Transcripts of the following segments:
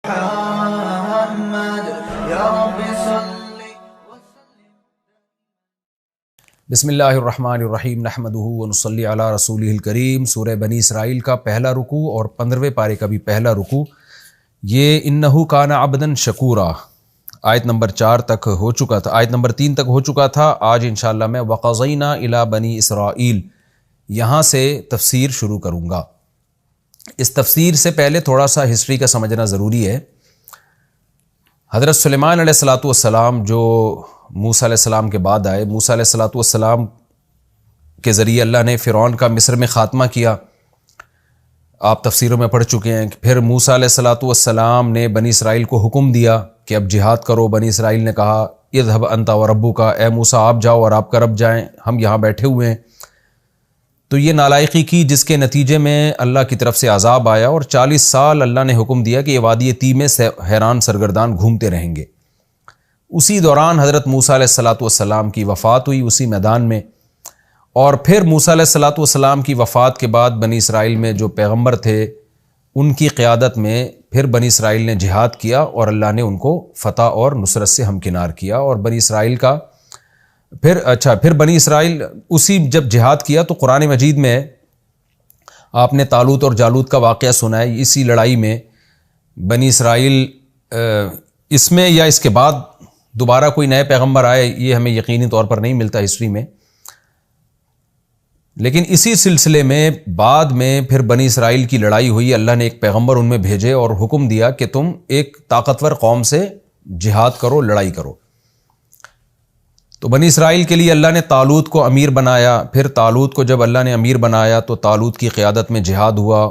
محمد یا رب صلی بسم اللہ الرحمن الرحیم نحمدہ ونصلی علی رسولہ الکریم۔ سورہ بنی اسرائیل کا پہلا رکوع اور 15ویں پارے کا بھی پہلا رکوع، یہ انہ کان عبدا شکورا آیت نمبر 4 تک ہو چکا تھا، آیت نمبر 3 تک ہو چکا تھا۔ آج انشاءاللہ میں وقضینا الی بنی اسرائیل یہاں سے تفسیر شروع کروں گا۔ اس تفسیر سے پہلے تھوڑا سا ہسٹری کا سمجھنا ضروری ہے۔ حضرت سلیمان علیہ السلام جو موسیٰ علیہ السلام کے بعد آئے، موسیٰ علیہ السلام کے ذریعے اللہ نے فرعون کا مصر میں خاتمہ کیا، آپ تفسیروں میں پڑھ چکے ہیں۔ پھر موسیٰ علیہ السلام نے بنی اسرائیل کو حکم دیا کہ اب جہاد کرو۔ بنی اسرائیل نے کہا اذهب انت وربک، اے موسیٰ آپ جاؤ اور آپ کا رب جائیں، ہم یہاں بیٹھے ہوئے ہیں۔ تو یہ نالائقی کی، جس کے نتیجے میں اللہ کی طرف سے عذاب آیا، اور 40 سال اللہ نے حکم دیا کہ یہ وادی تیہ میں حیران سرگردان گھومتے رہیں گے۔ اسی دوران حضرت موسیٰ علیہ السلام کی وفات ہوئی اسی میدان میں، اور پھر موسیٰ علیہ السلام کی وفات کے بعد بنی اسرائیل میں جو پیغمبر تھے ان کی قیادت میں پھر بنی اسرائیل نے جہاد کیا، اور اللہ نے ان کو فتح اور نصرت سے ہمکنار کیا۔ اور بنی اسرائیل کا پھر بنی اسرائیل اسی جب جہاد کیا تو قرآن مجید میں آپ نے طالوت اور جالوت کا واقعہ سنا ہے۔ اسی لڑائی میں بنی اسرائیل اس میں یا اس کے بعد دوبارہ کوئی نئے پیغمبر آئے، یہ ہمیں یقینی طور پر نہیں ملتا ہسٹری میں، لیکن اسی سلسلے میں بعد میں پھر بنی اسرائیل کی لڑائی ہوئی۔ اللہ نے ایک پیغمبر ان میں بھیجے اور حکم دیا کہ تم ایک طاقتور قوم سے جہاد کرو، لڑائی کرو۔ تو بنی اسرائیل کے لیے اللہ نے طالوت کو امیر بنایا۔ پھر طالوت کو جب اللہ نے امیر بنایا تو طالوت کی قیادت میں جہاد ہوا۔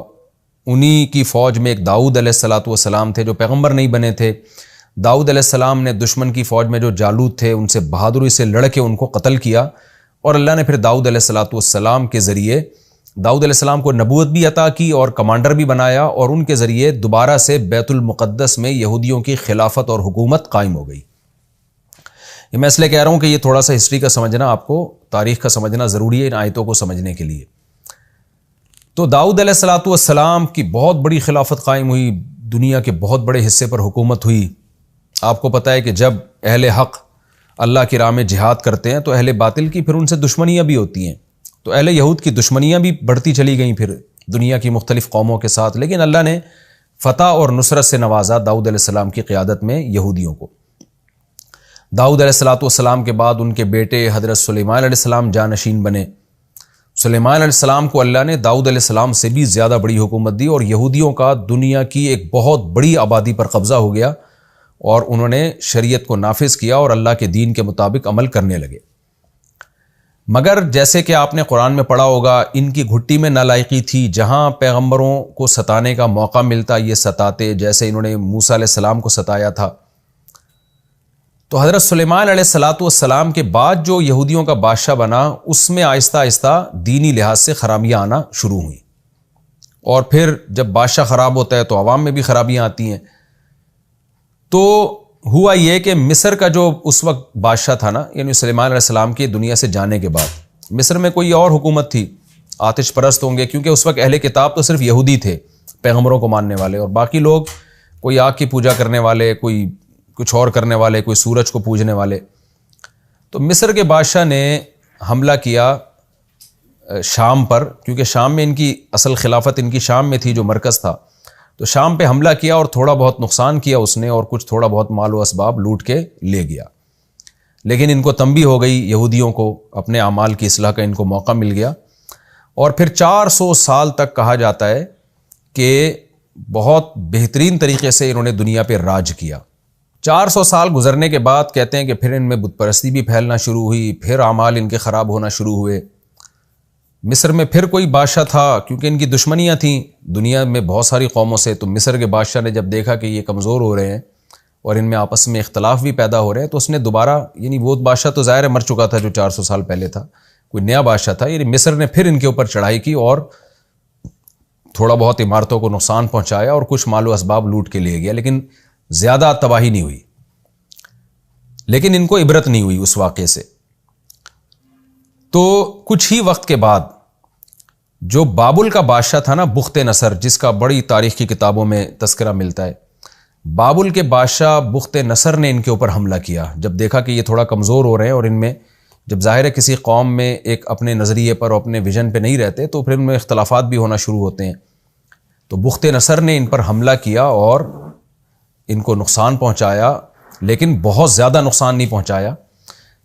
انہی کی فوج میں ایک داؤد علیہ السلام تھے جو پیغمبر نہیں بنے تھے۔ داؤد علیہ السلام نے دشمن کی فوج میں جو جالوت تھے ان سے بہادری سے لڑ کے ان کو قتل کیا، اور اللہ نے پھر داؤد علیہ السلام کے ذریعے داؤد علیہ السلام کو نبوت بھی عطا کی اور کمانڈر بھی بنایا، اور ان کے ذریعے دوبارہ سے بیت المقدس میں یہودیوں کی خلافت اور حکومت قائم ہو گئی۔ یہ میں اس لیے کہہ رہا ہوں کہ یہ تھوڑا سا ہسٹری کا سمجھنا، آپ کو تاریخ کا سمجھنا ضروری ہے ان آیتوں کو سمجھنے کے لیے۔ تو داؤد علیہ السلام کی بہت بڑی خلافت قائم ہوئی، دنیا کے بہت بڑے حصے پر حکومت ہوئی۔ آپ کو پتہ ہے کہ جب اہل حق اللہ کی راہ میں جہاد کرتے ہیں تو اہل باطل کی پھر ان سے دشمنیاں بھی ہوتی ہیں، تو اہل یہود کی دشمنیاں بھی بڑھتی چلی گئیں پھر دنیا کی مختلف قوموں کے ساتھ، لیکن اللہ نے فتح اور نصرت سے نوازا داؤد علیہ السلام کی قیادت میں یہودیوں کو۔ داؤد علیہ السلام کے بعد ان کے بیٹے حضرت سلیمان علیہ السلام جانشین بنے۔ سلیمان علیہ السلام کو اللہ نے داؤد علیہ السلام سے بھی زیادہ بڑی حکومت دی، اور یہودیوں کا دنیا کی ایک بہت بڑی آبادی پر قبضہ ہو گیا، اور انہوں نے شریعت کو نافذ کیا اور اللہ کے دین کے مطابق عمل کرنے لگے۔ مگر جیسے کہ آپ نے قرآن میں پڑھا ہوگا، ان کی گھٹی میں نالائقی تھی، جہاں پیغمبروں کو ستانے کا موقع ملتا یہ ستاتے، جیسے انہوں نے موسیٰ علیہ السلام کو ستایا تھا۔ تو حضرت سلیمان علیہ السلام کے بعد جو یہودیوں کا بادشاہ بنا، اس میں آہستہ آہستہ دینی لحاظ سے خرابیاں آنا شروع ہوئیں، اور پھر جب بادشاہ خراب ہوتا ہے تو عوام میں بھی خرابیاں آتی ہیں۔ تو ہوا یہ کہ مصر کا جو اس وقت بادشاہ تھا نا، یعنی سلیمان علیہ السلام کی دنیا سے جانے کے بعد مصر میں کوئی اور حکومت تھی، آتش پرست ہوں گے، کیونکہ اس وقت اہل کتاب تو صرف یہودی تھے پیغمبروں کو ماننے والے، اور باقی لوگ کوئی آگ کی پوجا کرنے والے، کوئی کچھ اور کرنے والے، کوئی سورج کو پوجنے والے۔ تو مصر کے بادشاہ نے حملہ کیا شام پر، کیونکہ شام میں ان کی اصل خلافت ان کی شام میں تھی جو مرکز تھا، تو شام پہ حملہ کیا اور تھوڑا بہت نقصان کیا اس نے، اور کچھ تھوڑا بہت مال و اسباب لوٹ کے لے گیا۔ لیکن ان کو تنبیہ ہو گئی، یہودیوں کو اپنے اعمال کی اصلاح کا ان کو موقع مل گیا، اور پھر 400 سال تک کہا جاتا ہے کہ بہت بہترین طریقے سے انہوں نے دنیا پہ راج کیا۔ 400 سال گزرنے کے بعد کہتے ہیں کہ پھر ان میں بت پرستی بھی پھیلنا شروع ہوئی، پھر اعمال ان کے خراب ہونا شروع ہوئے۔ مصر میں پھر کوئی بادشاہ تھا، کیونکہ ان کی دشمنیاں تھیں دنیا میں بہت ساری قوموں سے، تو مصر کے بادشاہ نے جب دیکھا کہ یہ کمزور ہو رہے ہیں اور ان میں آپس میں اختلاف بھی پیدا ہو رہے ہیں، تو اس نے دوبارہ، یعنی وہ بادشاہ تو ظاہر مر چکا تھا جو 400 سال پہلے تھا، کوئی نیا بادشاہ تھا، یعنی مصر نے پھر ان کے اوپر چڑھائی کی اور تھوڑا بہت عمارتوں کو نقصان پہنچایا اور کچھ مال و اسباب لوٹ کے لے گیا، لیکن زیادہ تباہی نہیں ہوئی۔ لیکن ان کو عبرت نہیں ہوئی اس واقعے سے۔ تو کچھ ہی وقت کے بعد جو بابل کا بادشاہ تھا نا، بخت نصر، جس کا بڑی تاریخ کی کتابوں میں تذکرہ ملتا ہے، بابل کے بادشاہ بخت نصر نے ان کے اوپر حملہ کیا. جب دیکھا کہ یہ تھوڑا کمزور ہو رہے ہیں اور ان میں جب ظاہر ہے کسی قوم میں ایک اپنے نظریے پر اور اپنے ویژن پہ نہیں رہتے تو پھر ان میں اختلافات بھی ہونا شروع ہوتے ہیں. تو بخت نصر نے ان پر حملہ کیا اور ان کو نقصان پہنچایا، لیکن بہت زیادہ نقصان نہیں پہنچایا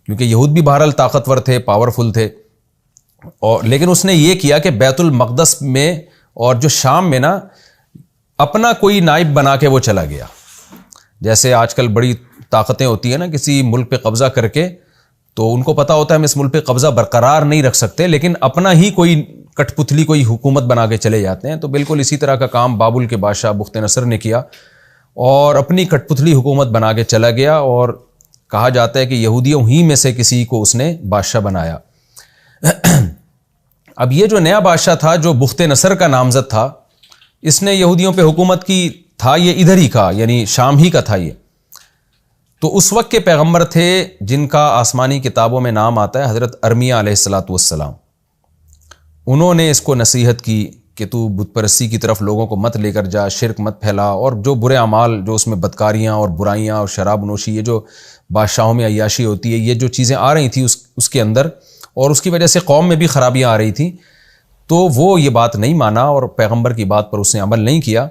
کیونکہ یہود بھی بہرحال طاقتور تھے، پاورفل تھے. اور لیکن اس نے یہ کیا کہ بیت المقدس میں اور جو شام میں نا اپنا کوئی نائب بنا کے وہ چلا گیا. جیسے آج کل بڑی طاقتیں ہوتی ہیں نا کسی ملک پہ قبضہ کر کے، تو ان کو پتا ہوتا ہے ہم اس ملک پہ قبضہ برقرار نہیں رکھ سکتے، لیکن اپنا ہی کوئی کٹ پتلی کوئی حکومت بنا کے چلے جاتے ہیں. تو بالکل اسی طرح کا کام بابل کے بادشاہ بخت نصر نے کیا اور اپنی کٹ پتلی حکومت بنا کے چلا گیا، اور کہا جاتا ہے کہ یہودیوں ہی میں سے کسی کو اس نے بادشاہ بنایا. اب یہ جو نیا بادشاہ تھا جو بخت نصر کا نامزد تھا، اس نے یہودیوں پہ حکومت کی تھا، یہ ادھر ہی کا یعنی شام ہی کا تھا یہ. تو اس وقت کے پیغمبر تھے جن کا آسمانی کتابوں میں نام آتا ہے حضرت ارمیہ علیہ الصلاۃ والسلام. انہوں نے اس کو نصیحت کی کہ تو بت پرستی کی طرف لوگوں کو مت لے کر جا، شرک مت پھیلا، اور جو برے اعمال جو اس میں بدکاریاں اور برائیاں اور شراب نوشی، یہ جو بادشاہوں میں عیاشی ہوتی ہے، یہ جو چیزیں آ رہی تھیں اس کے اندر، اور اس کی وجہ سے قوم میں بھی خرابیاں آ رہی تھیں، تو وہ یہ بات نہیں مانا اور پیغمبر کی بات پر اس نے عمل نہیں کیا،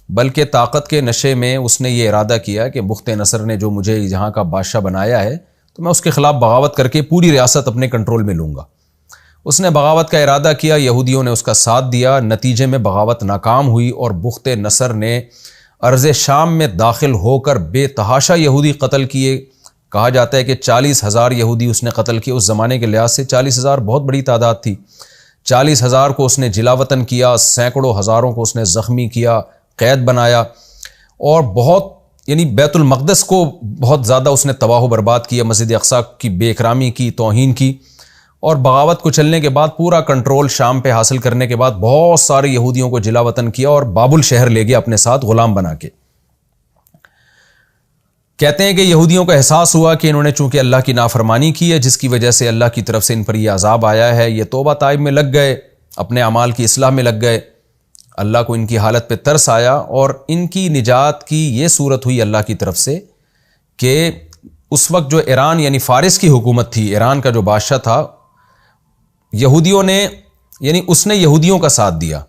بلکہ طاقت کے نشے میں اس نے یہ ارادہ کیا کہ بخت نصر نے جو مجھے یہاں کا بادشاہ بنایا ہے تو میں اس کے خلاف بغاوت کر کے پوری ریاست اپنے کنٹرول میں لوں گا. اس نے بغاوت کا ارادہ کیا، یہودیوں نے اس کا ساتھ دیا، نتیجے میں بغاوت ناکام ہوئی اور بخت نصر نے ارض شام میں داخل ہو کر بے تحاشا یہودی قتل کیے. کہا جاتا ہے کہ 40,000 یہودی اس نے قتل کیے. اس زمانے کے لحاظ سے 40,000 بہت بڑی تعداد تھی. 40,000 کو اس نے جلا وطن کیا، سینکڑوں ہزاروں کو اس نے زخمی کیا، قید بنایا، اور بہت یعنی بیت المقدس کو بہت زیادہ اس نے تباہ و برباد کیا، مسجد اقصیٰ کی بے اکرامی کی، توہین کی. اور بغاوت کو چلنے کے بعد پورا کنٹرول شام پہ حاصل کرنے کے بعد بہت سارے یہودیوں کو جلا وطن کیا اور بابل شہر لے گیا اپنے ساتھ غلام بنا کے. کہتے ہیں کہ یہودیوں کو احساس ہوا کہ انہوں نے چونکہ اللہ کی نافرمانی کی ہے، جس کی وجہ سے اللہ کی طرف سے ان پر یہ عذاب آیا ہے، یہ توبہ طائب میں لگ گئے، اپنے اعمال کی اصلاح میں لگ گئے. اللہ کو ان کی حالت پہ ترس آیا اور ان کی نجات کی یہ صورت ہوئی اللہ کی طرف سے کہ اس وقت جو ایران یعنی فارس کی حکومت تھی، ایران کا جو بادشاہ تھا، یہودیوں نے یعنی اس نے یہودیوں کا ساتھ دیا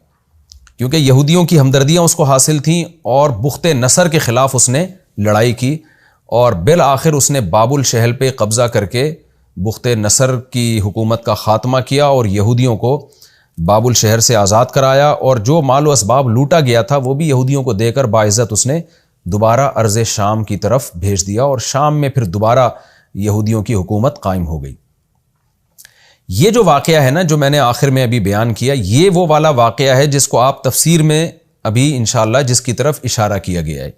کیونکہ یہودیوں کی ہمدردیاں اس کو حاصل تھیں، اور بخت نصر کے خلاف اس نے لڑائی کی، اور بالآخر اس نے بابل شہر پہ قبضہ کر کے بخت نصر کی حکومت کا خاتمہ کیا اور یہودیوں کو بابل شہر سے آزاد کرایا. اور جو مال و اسباب لوٹا گیا تھا وہ بھی یہودیوں کو دے کر باعزت اس نے دوبارہ ارض شام کی طرف بھیج دیا، اور شام میں پھر دوبارہ یہودیوں کی حکومت قائم ہو گئی. یہ جو واقعہ ہے نا جو میں نے آخر میں ابھی بیان کیا، یہ وہ والا واقعہ ہے جس کو آپ تفسیر میں ابھی انشاءاللہ جس کی طرف اشارہ کیا گیا ہے.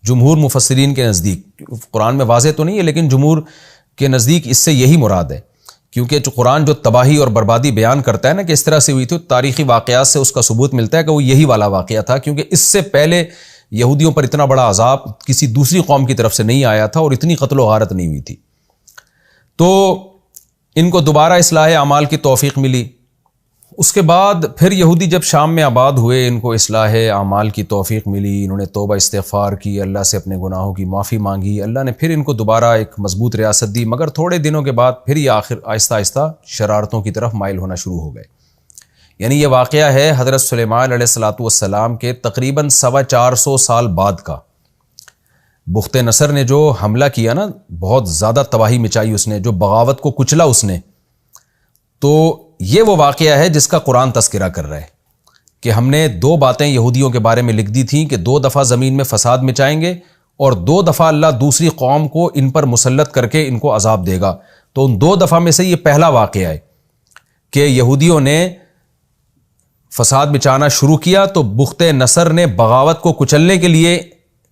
جمہور مفسرین کے نزدیک، قرآن میں واضح تو نہیں ہے لیکن جمہور کے نزدیک اس سے یہی مراد ہے، کیونکہ جو قرآن جو تباہی اور بربادی بیان کرتا ہے نا کہ اس طرح سے ہوئی تھی، تاریخی واقعات سے اس کا ثبوت ملتا ہے کہ وہ یہی والا واقعہ تھا، کیونکہ اس سے پہلے یہودیوں پر اتنا بڑا عذاب کسی دوسری قوم کی طرف سے نہیں آیا تھا اور اتنی قتل و غارت نہیں ہوئی تھی. تو ان کو دوبارہ اصلاح اعمال کی توفیق ملی. اس کے بعد پھر یہودی جب شام میں آباد ہوئے، ان کو اصلاح اعمال کی توفیق ملی، انہوں نے توبہ استغفار کی، اللہ سے اپنے گناہوں کی معافی مانگی، اللہ نے پھر ان کو دوبارہ ایک مضبوط ریاست دی. مگر تھوڑے دنوں کے بعد پھر یہ آہستہ آہستہ شرارتوں کی طرف مائل ہونا شروع ہو گئے. یعنی یہ واقعہ ہے حضرت سلیمان علیہ الصلاۃ والسلام کے تقریباً 450 سال بعد کا. بخت نصر نے جو حملہ کیا نا، بہت زیادہ تباہی مچائی اس نے، جو بغاوت کو کچلا اس نے، تو یہ وہ واقعہ ہے جس کا قرآن تذکرہ کر رہا ہے کہ ہم نے 2 باتیں یہودیوں کے بارے میں لکھ دی تھیں کہ 2 دفعہ زمین میں فساد مچائیں گے اور 2 دفعہ اللہ دوسری قوم کو ان پر مسلط کر کے ان کو عذاب دے گا. تو ان 2 دفعہ میں سے یہ پہلا واقعہ ہے کہ یہودیوں نے فساد مچانا شروع کیا تو بخت نصر نے بغاوت کو کچلنے کے لیے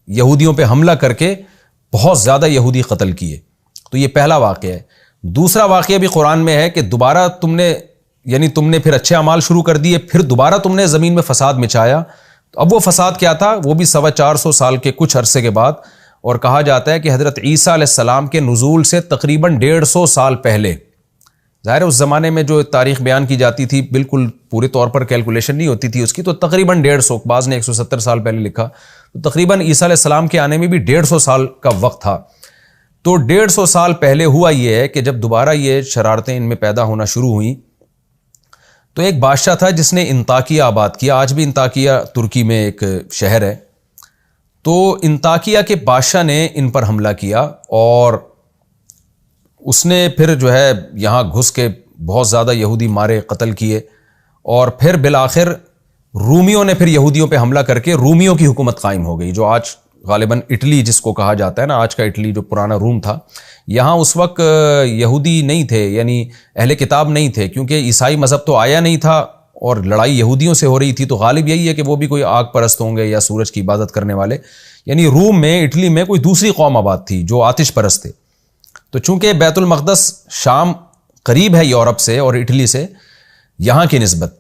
یہودیوں پہ حملہ کر کے بہت زیادہ یہودی قتل کیے. تو یہ پہلا واقعہ ہے. دوسرا واقعہ بھی قرآن میں ہے کہ دوبارہ تم نے پھر اچھے اعمال شروع کر دیے، پھر دوبارہ تم نے زمین میں فساد مچایا. تو اب وہ فساد کیا تھا؟ وہ بھی 450 سال کے کچھ عرصے کے بعد، اور کہا جاتا ہے کہ حضرت عیسیٰ علیہ السلام کے نزول سے تقریباً 150 سال پہلے. ظاہر ہے اس زمانے میں جو تاریخ بیان کی جاتی تھی بالکل پورے طور پر کیلکولیشن نہیں ہوتی تھی اس کی، تو تقریباً 150، بعض نے 170 سال پہلے لکھا، تو تقریباً عیسیٰ علیہ السلام کے آنے میں بھی 150 سال کا وقت تھا. تو 150 سال پہلے ہوا یہ ہے کہ جب دوبارہ یہ شرارتیں ان میں پیدا ہونا شروع ہوئیں تو ایک بادشاہ تھا جس نے انطاکیہ آباد کیا. آج بھی انطاکیہ ترکی میں ایک شہر ہے. تو انطاکیہ کے بادشاہ نے ان پر حملہ کیا اور اس نے پھر جو ہے یہاں گھس کے بہت زیادہ یہودی مارے، قتل کیے، اور پھر بالآخر رومیوں نے پھر یہودیوں پہ حملہ کر کے رومیوں کی حکومت قائم ہو گئی، جو آج غالباً اٹلی جس کو کہا جاتا ہے نا، آج کا اٹلی جو پرانا روم تھا. یہاں اس وقت یہودی نہیں تھے، یعنی اہل کتاب نہیں تھے، کیونکہ عیسائی مذہب تو آیا نہیں تھا اور لڑائی یہودیوں سے ہو رہی تھی. تو غالب یہی ہے کہ وہ بھی کوئی آگ پرست ہوں گے یا سورج کی عبادت کرنے والے. یعنی روم میں، اٹلی میں کوئی دوسری قوم آباد تھی جو آتش پرست تھے. تو چونکہ بیت المقدس شام قریب ہے یورپ سے اور اٹلی سے یہاں کی نسبت،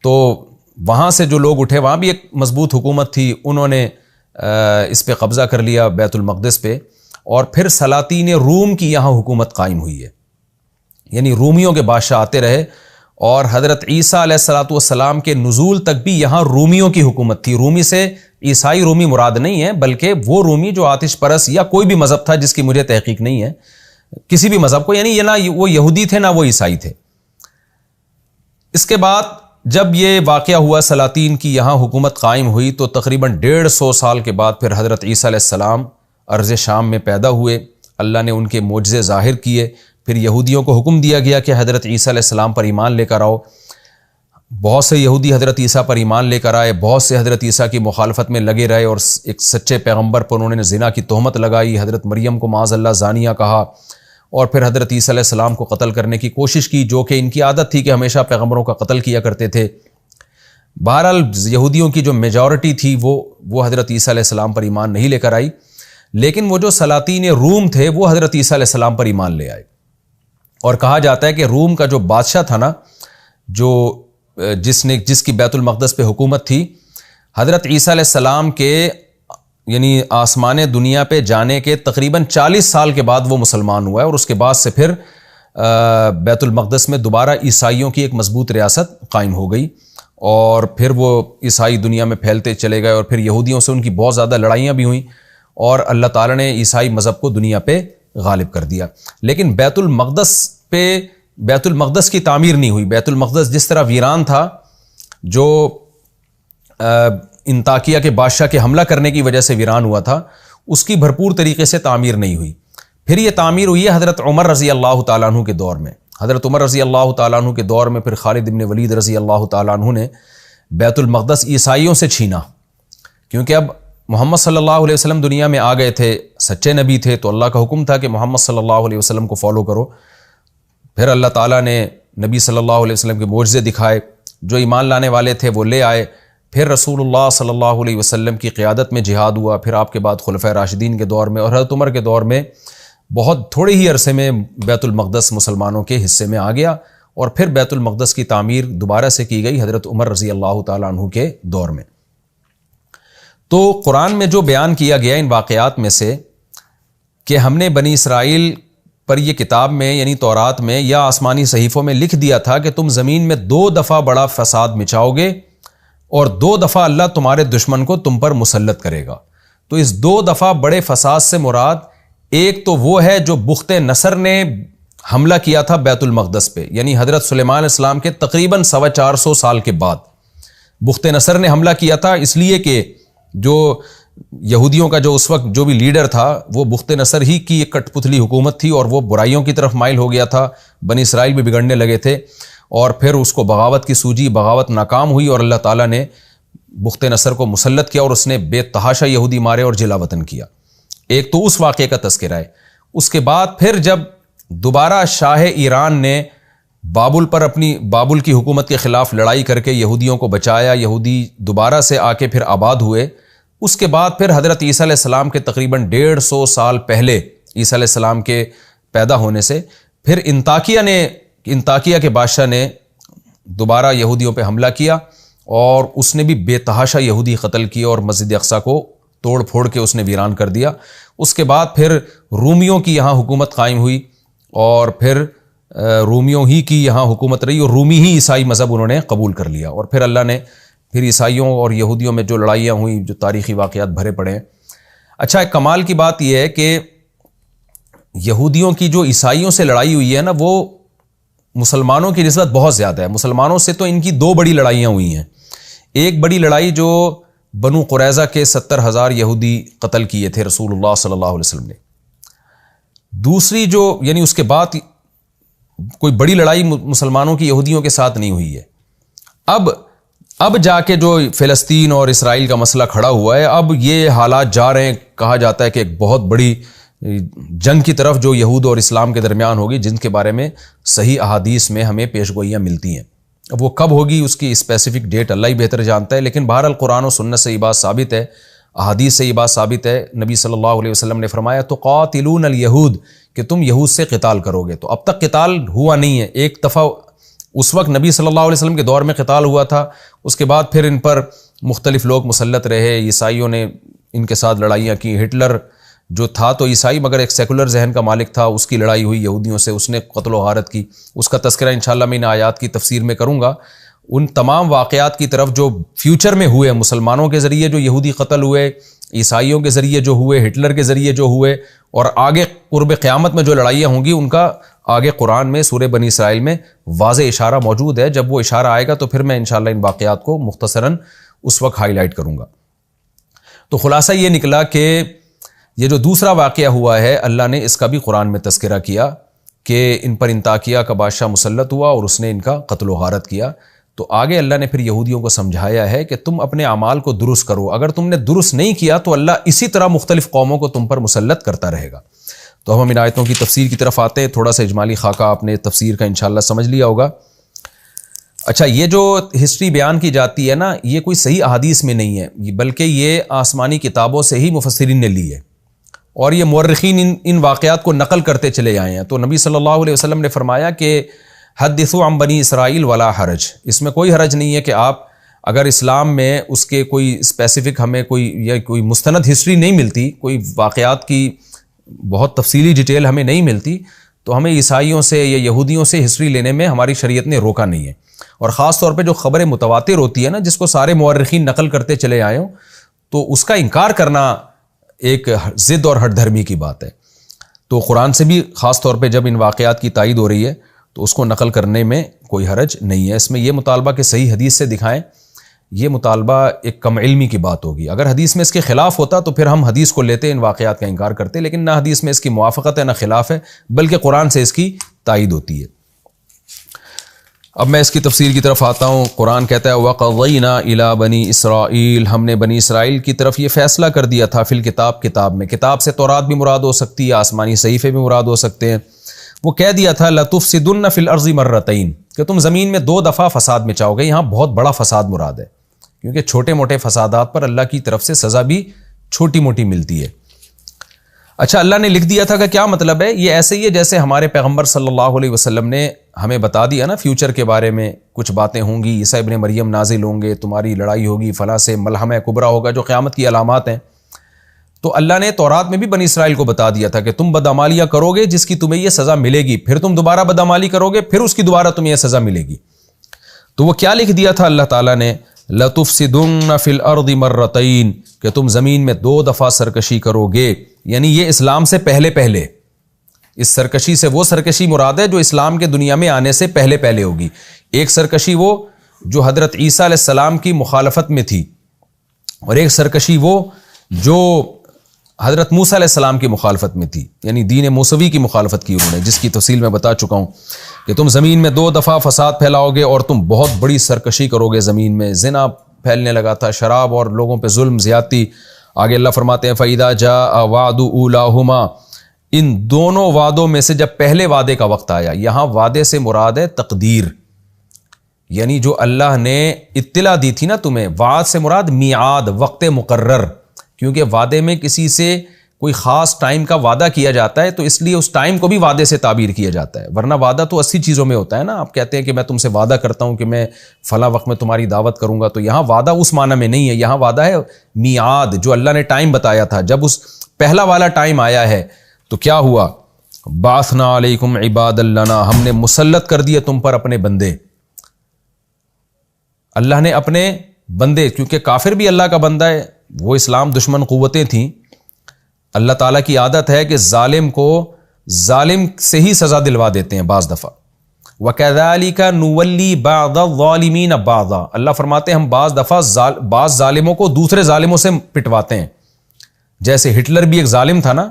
تو وہاں سے جو لوگ اٹھے، وہاں بھی ایک مضبوط حکومت تھی، انہوں نے اس پہ قبضہ کر لیا بیت المقدس پہ، اور پھر سلاطین روم کی یہاں حکومت قائم ہوئی ہے. یعنی رومیوں کے بادشاہ آتے رہے، اور حضرت عیسیٰ علیہ السلام کے نزول تک بھی یہاں رومیوں کی حکومت تھی. رومی سے عیسائی رومی مراد نہیں ہے، بلکہ وہ رومی جو آتش پرست یا کوئی بھی مذہب تھا جس کی مجھے تحقیق نہیں ہے، کسی بھی مذہب کو، یعنی یہ نہ وہ یہودی تھے نہ وہ عیسائی تھے. اس کے بعد جب یہ واقعہ ہوا، سلاطین کی یہاں حکومت قائم ہوئی، تو تقریباً 150 سال کے بعد پھر حضرت عیسیٰ علیہ السلام ارض شام میں پیدا ہوئے. اللہ نے ان کے معجزے ظاہر کیے. پھر یہودیوں کو حکم دیا گیا کہ حضرت عیسیٰ علیہ السلام پر ایمان لے کر آؤ. بہت سے یہودی حضرت عیسیٰ پر ایمان لے کر آئے، بہت سے حضرت عیسیٰ کی مخالفت میں لگے رہے، اور ایک سچے پیغمبر پر انہوں نے زنا کی تہمت لگائی، حضرت مریم کو معاذ اللہ زانیہ کہا، اور پھر حضرت عیسیٰ علیہ السلام کو قتل کرنے کی کوشش کی، جو کہ ان کی عادت تھی کہ ہمیشہ پیغمبروں کا قتل کیا کرتے تھے. بہرحال یہودیوں کی جو میجورٹی تھی وہ حضرت عیسیٰ علیہ السلام پر ایمان نہیں لے کر آئی، لیکن وہ جو سلاطین روم تھے وہ حضرت عیسیٰ علیہ السلام پر ایمان لے آئے. اور کہا جاتا ہے کہ روم کا جو بادشاہ تھا نا، جس کی بیت المقدس پہ حکومت تھی، حضرت عیسیٰ علیہ السلام کے یعنی آسمان دنیا پہ جانے کے تقریباً 40 سال کے بعد وہ مسلمان ہوا ہے، اور اس کے بعد سے پھر بیت المقدس میں دوبارہ عیسائیوں کی ایک مضبوط ریاست قائم ہو گئی، اور پھر وہ عیسائی دنیا میں پھیلتے چلے گئے، اور پھر یہودیوں سے ان کی بہت زیادہ لڑائیاں بھی ہوئیں، اور اللہ تعالیٰ نے عیسائی مذہب کو دنیا پہ غالب کر دیا. لیکن بیت المقدس کی تعمیر نہیں ہوئی. بیت المقدس جس طرح ویران تھا، جو انطاکیہ کے بادشاہ کے حملہ کرنے کی وجہ سے ویران ہوا تھا، اس کی بھرپور طریقے سے تعمیر نہیں ہوئی. پھر یہ تعمیر ہوئی ہے حضرت عمر رضی اللہ تعالیٰ عنہ کے دور میں. حضرت عمر رضی اللہ تعالیٰ عنہ کے دور میں پھر خالد بن ولید رضی اللہ تعالیٰ عنہ نے بیت المقدس عیسائیوں سے چھینا، کیونکہ اب محمد صلی اللہ علیہ وسلم دنیا میں آ گئے تھے، سچے نبی تھے، تو اللہ کا حکم تھا کہ محمد صلی اللہ علیہ وسلم کو فالو کرو. پھر اللہ تعالیٰ نے نبی صلی اللہ علیہ وسلم کے معجزے دکھائے، جو ایمان لانے والے تھے وہ لے آئے. پھر رسول اللہ صلی اللہ علیہ وسلم کی قیادت میں جہاد ہوا. پھر آپ کے بعد خلفۂ راشدین کے دور میں اور حضرت عمر کے دور میں بہت تھوڑے ہی عرصے میں بیت المقدس مسلمانوں کے حصے میں آ گیا، اور پھر بیت المقدس کی تعمیر دوبارہ سے کی گئی حضرت عمر رضی اللہ تعالیٰ عنہ کے دور میں. تو قرآن میں جو بیان کیا گیا ان واقعات میں سے کہ ہم نے بنی اسرائیل پر یہ کتاب میں یعنی تورات میں یا آسمانی صحیفوں میں لکھ دیا تھا کہ تم زمین میں 2 دفعہ بڑا فساد مچاؤ گے، اور 2 دفعہ اللہ تمہارے دشمن کو تم پر مسلط کرے گا. تو اس 2 دفعہ بڑے فساد سے مراد ایک تو وہ ہے جو بخت نصر نے حملہ کیا تھا بیت المقدس پہ، یعنی حضرت سلیمان علیہ السلام کے تقریباً 450 سال کے بعد بخت نصر نے حملہ کیا تھا، اس لیے کہ جو یہودیوں کا جو اس وقت جو بھی لیڈر تھا وہ بخت نصر ہی کی ایک کٹ پتلی حکومت تھی، اور وہ برائیوں کی طرف مائل ہو گیا تھا. بنی اسرائیل بھی بگڑنے لگے تھے، اور پھر اس کو بغاوت کی سوجی، بغاوت ناکام ہوئی، اور اللہ تعالیٰ نے بخت نصر کو مسلط کیا، اور اس نے بے تحاشا یہودی مارے اور جلا وطن کیا. ایک تو اس واقعے کا تذکرہ ہے. اس کے بعد پھر جب دوبارہ شاہ ایران نے بابل کی حکومت کے خلاف لڑائی کر کے یہودیوں کو بچایا، یہودی دوبارہ سے آ کے پھر آباد ہوئے. اس کے بعد پھر حضرت عیسیٰ علیہ السلام کے تقریباً 150 سال پہلے، عیسیٰ علیہ السلام کے پیدا ہونے سے پھر انطاکیہ کے بادشاہ نے دوبارہ یہودیوں پہ حملہ کیا، اور اس نے بھی بے تحاشا یہودی قتل کیے، اور مسجد اقصیٰ کو توڑ پھوڑ کے اس نے ویران کر دیا. اس کے بعد پھر رومیوں کی یہاں حکومت قائم ہوئی، اور پھر رومیوں ہی کی یہاں حکومت رہی، اور رومی ہی عیسائی مذہب انہوں نے قبول کر لیا. اور پھر اللہ نے پھر عیسائیوں اور یہودیوں میں جو لڑائیاں ہوئیں، جو تاریخی واقعات بھرے پڑے ہیں۔ اچھا، ایک کمال کی بات یہ ہے کہ یہودیوں کی جو عیسائیوں سے لڑائی ہوئی ہے نا، وہ مسلمانوں کی نسبت بہت زیادہ ہے۔ مسلمانوں سے تو ان کی 2 بڑی لڑائیاں ہوئی ہیں۔ ایک بڑی لڑائی جو بنو قریظہ کے 70,000 یہودی قتل کیے تھے رسول اللہ صلی اللہ علیہ وسلم نے۔ دوسری جو یعنی اس کے بعد کوئی بڑی لڑائی مسلمانوں کی یہودیوں کے ساتھ نہیں ہوئی ہے۔ اب جا کے جو فلسطین اور اسرائیل کا مسئلہ کھڑا ہوا ہے، اب یہ حالات جا رہے ہیں، کہا جاتا ہے کہ ایک بہت بڑی جنگ کی طرف جو یہود اور اسلام کے درمیان ہوگی، جن کے بارے میں صحیح احادیث میں ہمیں پیشگوئیاں ملتی ہیں۔ اب وہ کب ہوگی اس کی اسپیسیفک ڈیٹ اللہ ہی بہتر جانتا ہے، لیکن بہرحال قرآن و سنت سے یہ بات ثابت ہے، احادیث سے یہ بات ثابت ہے۔ نبی صلی اللہ علیہ وسلم نے فرمایا تو قاتلون الیہود، کہ تم یہود سے قتال کرو گے۔ تو اب تک قتال ہوا نہیں ہے۔ ایک دفعہ اس وقت نبی صلی اللہ علیہ وسلم کے دور میں قتال ہوا تھا، اس کے بعد پھر ان پر مختلف لوگ مسلط رہے، عیسائیوں نے ان کے ساتھ لڑائیاں کی۔ ہٹلر جو تھا تو عیسائی مگر ایک سیکولر ذہن کا مالک تھا، اس کی لڑائی ہوئی یہودیوں سے، اس نے قتل و غارت کی۔ اس کا تذکرہ انشاءاللہ میں ان آیات کی تفسیر میں کروں گا۔ ان تمام واقعات کی طرف جو فیوچر میں ہوئے، مسلمانوں کے ذریعے جو یہودی قتل ہوئے، عیسائیوں کے ذریعے جو ہوئے، ہٹلر کے ذریعے جو ہوئے، اور آگے قرب قیامت میں جو لڑائیاں ہوں گی، ان کا آگے قرآن میں سورہ بنی اسرائیل میں واضح اشارہ موجود ہے۔ جب وہ اشارہ آئے گا تو پھر میں انشاءاللہ ان واقعات کو مختصراً اس وقت ہائی لائٹ کروں گا۔ تو خلاصہ یہ نکلا کہ یہ جو دوسرا واقعہ ہوا ہے، اللہ نے اس کا بھی قرآن میں تذکرہ کیا کہ ان پر انطاکیہ کا بادشاہ مسلط ہوا اور اس نے ان کا قتل و غارت کیا۔ تو آگے اللہ نے پھر یہودیوں کو سمجھایا ہے کہ تم اپنے اعمال کو درست کرو، اگر تم نے درست نہیں کیا تو اللہ اسی طرح مختلف قوموں کو تم پر مسلط کرتا رہے گا۔ تو ہم ان آیتوں کی تفسیر کی طرف آتے ہیں۔ تھوڑا سا اجمالی خاکہ آپ نے تفسیر کا انشاءاللہ سمجھ لیا ہوگا۔ اچھا، یہ جو ہسٹری بیان کی جاتی ہے نا، یہ کوئی صحیح احادیث میں نہیں ہے، بلکہ یہ آسمانی کتابوں سے ہی مفسرین نے لی ہے، اور یہ مورخین ان واقعات کو نقل کرتے چلے آئے ہیں۔ تو نبی صلی اللہ علیہ وسلم نے فرمایا کہ حدثوا عن بنی اسرائیل ولا حرج، اس میں کوئی حرج نہیں ہے کہ آپ اگر اسلام میں اس کے کوئی اسپیسیفک ہمیں کوئی مستند ہسٹری نہیں ملتی، کوئی واقعات کی بہت تفصیلی ڈیٹیل ہمیں نہیں ملتی، تو ہمیں عیسائیوں سے یا یہودیوں سے ہسٹری لینے میں ہماری شریعت نے روکا نہیں ہے۔ اور خاص طور پہ جو خبر متواتر ہوتی ہے نا، جس کو سارے مورخین نقل کرتے چلے آئے ہوں، تو اس کا انکار کرنا ایک ضد اور ہٹ دھرمی کی بات ہے۔ تو قرآن سے بھی خاص طور پہ جب ان واقعات کی تائید ہو رہی ہے تو اس کو نقل کرنے میں کوئی حرج نہیں ہے۔ اس میں یہ مطالبہ کہ صحیح حدیث سے دکھائیں، یہ مطالبہ ایک کم علمی کی بات ہوگی۔ اگر حدیث میں اس کے خلاف ہوتا تو پھر ہم حدیث کو لیتے، ان واقعات کا انکار کرتے، لیکن نہ حدیث میں اس کی موافقت ہے نہ خلاف ہے، بلکہ قرآن سے اس کی تائید ہوتی ہے۔ اب میں اس کی تفسیر کی طرف آتا ہوں۔ قرآن کہتا ہے وَقَضَيْنَا إِلَىٰ بَنِي إِسْرَائِيلَ، ہم نے بنی اسرائیل کی طرف یہ فیصلہ کر دیا تھا، فی الکتاب، کتاب میں۔ کتاب سے تورات بھی مراد ہو سکتی ہے، آسمانی صحیفے بھی مراد ہو سکتے ہیں۔ وہ کہہ دیا تھا لَتُفْسِدُنَّ فِي الْأَرْضِ مَرَّتَيْنِ، کہ تم زمین میں 2 دفعہ فساد مچاؤ گے۔ یہاں بہت بڑا فساد مراد ہے، کیونکہ چھوٹے موٹے فسادات پر اللہ کی طرف سے سزا بھی چھوٹی موٹی ملتی ہے۔ اچھا، اللہ نے لکھ دیا تھا کہ کیا مطلب ہے؟ یہ ایسے ہی ہے جیسے ہمارے پیغمبر صلی اللہ علیہ وسلم نے ہمیں بتا دیا نا فیوچر کے بارے میں، کچھ باتیں ہوں گی، عیسیٰ ابن مریم نازل ہوں گے، تمہاری لڑائی ہوگی، فلاں سے ملحمہ کبریٰ ہوگا، جو قیامت کی علامات ہیں۔ تو اللہ نے تورات میں بھی بنی اسرائیل کو بتا دیا تھا کہ تم بدعمالیاں کرو گے جس کی تمہیں یہ سزا ملے گی، پھر تم دوبارہ بدعمالی کرو گے، پھر اس کی دوبارہ تمہیں یہ سزا ملے گی۔ تو وہ کیا لکھ دیا تھا اللہ تعالیٰ نے؟ لَتُفْسِدُنَّ فِي الْأَرْضِ مَرَّتَيْنِ، کہ تم زمین میں 2 دفعہ سرکشی کرو گے، یعنی یہ اسلام سے پہلے۔ اس سرکشی سے وہ سرکشی مراد ہے جو اسلام کے دنیا میں آنے سے پہلے ہوگی۔ ایک سرکشی وہ جو حضرت عیسیٰ علیہ السلام کی مخالفت میں تھی، اور ایک سرکشی وہ جو حضرت موسیٰ علیہ السلام کی مخالفت میں تھی، یعنی دین موسوی کی مخالفت کی انہوں نے، جس کی تفصیل میں بتا چکا ہوں کہ تم زمین میں 2 دفعہ فساد پھیلاؤ گے اور تم بہت بڑی سرکشی کرو گے زمین میں۔ زنا پھیلنے لگا تھا، شراب اور لوگوں پہ ظلم زیادتی۔ آگے اللہ فرماتے ہیں فَإِذَا جَاءَ وَعْدُ أُولَاهُمَا، ان دونوں وعدوں میں سے جب پہلے وعدے کا وقت آیا، یہاں وعدے سے مراد ہے تقدیر، یعنی جو اللہ نے اطلاع دی تھی نا تمہیں، وعد سے مراد میعاد، وقت مقرر، کیونکہ وعدے میں کسی سے کوئی خاص ٹائم کا وعدہ کیا جاتا ہے تو اس لیے اس ٹائم کو بھی وعدے سے تعبیر کیا جاتا ہے، ورنہ وعدہ تو 80 چیزوں میں ہوتا ہے نا۔ آپ کہتے ہیں کہ میں تم سے وعدہ کرتا ہوں کہ میں فلاں وقت میں تمہاری دعوت کروں گا، تو یہاں وعدہ اس معنی میں نہیں ہے، یہاں وعدہ ہے میعاد، جو اللہ نے ٹائم بتایا تھا۔ جب اس پہلا والا ٹائم آیا ہے تو کیا ہوا؟ بعثنا علیکم عباد لنا، ہم نے مسلط کر دیے تم پر اپنے بندے۔ اللہ نے اپنے بندے، کیونکہ کافر بھی اللہ کا بندہ ہے، وہ اسلام دشمن قوتیں تھیں، اللہ تعالیٰ کی عادت ہے کہ ظالم کو ظالم سے ہی سزا دلوا دیتے ہیں بعض دفعہ۔ وَكَذَلِكَ نُوَلِّي بَعْضَ الظَّالِمِينَ بَعْضًا، اللہ فرماتے ہیں ہم بعض دفعہ بعض ظالموں کو دوسرے ظالموں سے پٹواتے ہیں۔ جیسے ہٹلر بھی ایک ظالم تھا نا،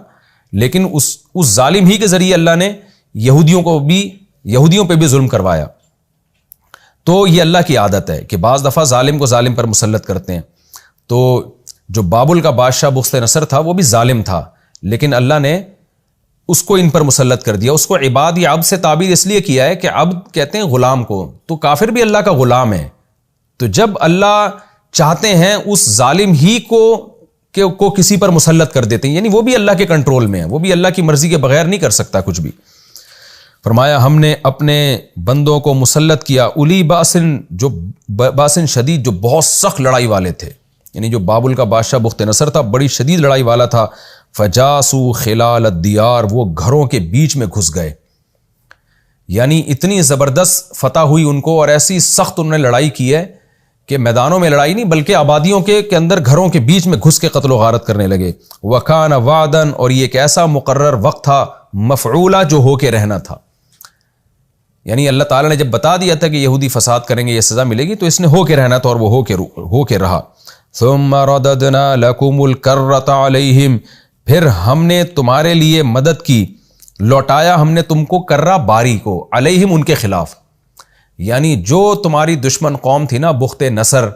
لیکن اس ظالم ہی کے ذریعے اللہ نے یہودیوں پہ بھی ظلم کروایا۔ تو یہ اللہ کی عادت ہے کہ بعض دفعہ ظالم کو ظالم پر مسلط کرتے ہیں۔ تو جو بابل کا بادشاہ بخت نصر تھا وہ بھی ظالم تھا، لیکن اللہ نے اس کو ان پر مسلط کر دیا۔ اس کو عباد یا عبد سے تعبیر اس لیے کیا ہے کہ عبد کہتے ہیں غلام کو، تو کافر بھی اللہ کا غلام ہے۔ تو جب اللہ چاہتے ہیں اس ظالم ہی کو کسی پر مسلط کر دیتے ہیں، یعنی وہ بھی اللہ کے کنٹرول میں ہے، وہ بھی اللہ کی مرضی کے بغیر نہیں کر سکتا کچھ بھی۔ فرمایا ہم نے اپنے بندوں کو مسلط کیا، اولی باسن شدید، جو بہت سخت لڑائی والے تھے، یعنی جو بابل کا بادشاہ بخت نصر تھا بڑی شدید لڑائی والا تھا۔ فجاسو خلال الدیار، وہ گھروں کے بیچ میں گھس گئے، یعنی اتنی زبردست فتح ہوئی ان کو، اور ایسی سخت انہوں نے لڑائی کی ہے کہ میدانوں میں لڑائی نہیں بلکہ آبادیوں کے اندر گھروں کے بیچ میں گھس کے قتل و غارت کرنے لگے۔ وکان وعدن، اور یہ ایک ایسا مقرر وقت تھا، مفعولہ، جو ہو کے رہنا تھا۔ یعنی اللہ تعالیٰ نے جب بتا دیا تھا کہ یہودی فساد کریں گے یہ سزا ملے گی، تو اس نے ہو کے رہنا تھا، اور وہ ہو کے رہا۔ ثم رددنا لکم الکرۃ علیہم، پھر ہم نے تمہارے لیے مدد کی، لوٹایا ہم نے تم کو کرہ باری کو، علیہم، ان کے خلاف، یعنی جو تمہاری دشمن قوم تھی نا بخت نصر،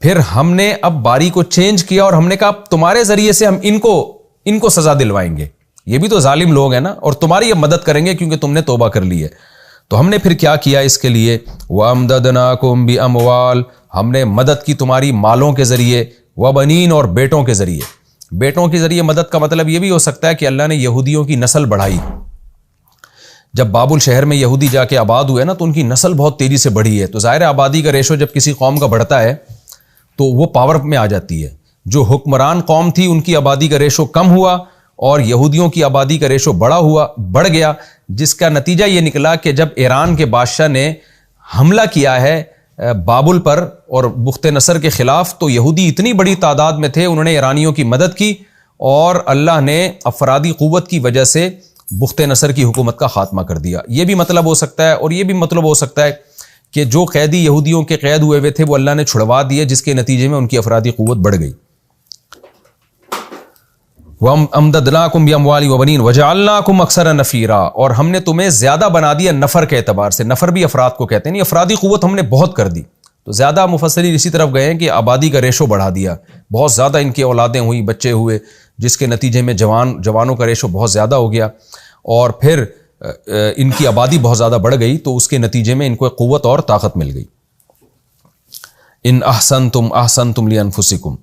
پھر ہم نے اب باری کو چینج کیا اور ہم نے کہا تمہارے ذریعے سے ہم ان کو سزا دلوائیں گے، یہ بھی تو ظالم لوگ ہیں نا، اور تمہاری اب مدد کریں گے کیونکہ تم نے توبہ کر لی ہے۔ تو ہم نے پھر کیا کیا اس کے لیے، وَأَمْدَدْنَاكُمْ بِأَمْوَالٍ، ہم نے مدد کی تمہاری مالوں کے ذریعے، وَبَنِينَ، اور بیٹوں کے ذریعے۔ بیٹوں کے ذریعے مدد کا مطلب یہ بھی ہو سکتا ہے کہ اللہ نے یہودیوں کی نسل بڑھائی۔ جب بابل شہر میں یہودی جا کے آباد ہوئے نا تو ان کی نسل بہت تیزی سے بڑھی ہے، تو ظاہر آبادی کا ریشو جب کسی قوم کا بڑھتا ہے تو وہ پاور میں آ جاتی ہے۔ جو حکمران قوم تھی ان کی آبادی کا ریشو کم ہوا اور یہودیوں کی آبادی کا ریشو بڑھ گیا، جس کا نتیجہ یہ نکلا کہ جب ایران کے بادشاہ نے حملہ کیا ہے بابل پر اور بخت نصر کے خلاف، تو یہودی اتنی بڑی تعداد میں تھے، انہوں نے ایرانیوں کی مدد کی، اور اللہ نے افرادی قوت کی وجہ سے بخت نصر کی حکومت کا خاتمہ کر دیا۔ یہ بھی مطلب ہو سکتا ہے، اور یہ بھی مطلب ہو سکتا ہے کہ جو قیدی یہودیوں کے قید ہوئے تھے وہ اللہ نے چھڑوا دیے، جس کے نتیجے میں ان کی افرادی قوت بڑھ گئی۔ وَأَمْدَدْنَاكُمْ بِأَمْوَالٍ وَبَنِينَ وَجَعَلْنَاكُمْ أَكْثَرَ نَفِيرًا، اور ہم نے تمہیں زیادہ بنا دیا نفر کے اعتبار سے، نفر بھی افراد کو کہتے ہیں، افرادی قوت ہم نے بہت کر دی۔ تو زیادہ مفسرین اسی طرف گئے ہیں کہ آبادی کا ریشو بڑھا دیا، بہت زیادہ ان کی اولادیں ہوئی، بچے ہوئے، جس کے نتیجے میں جوانوں کا ریشو بہت زیادہ ہو گیا، اور پھر ان کی آبادی بہت زیادہ بڑھ گئی، تو اس کے نتیجے میں ان کو قوت اور طاقت مل گئی۔ ان احسنتم احسنتم لانفسکم،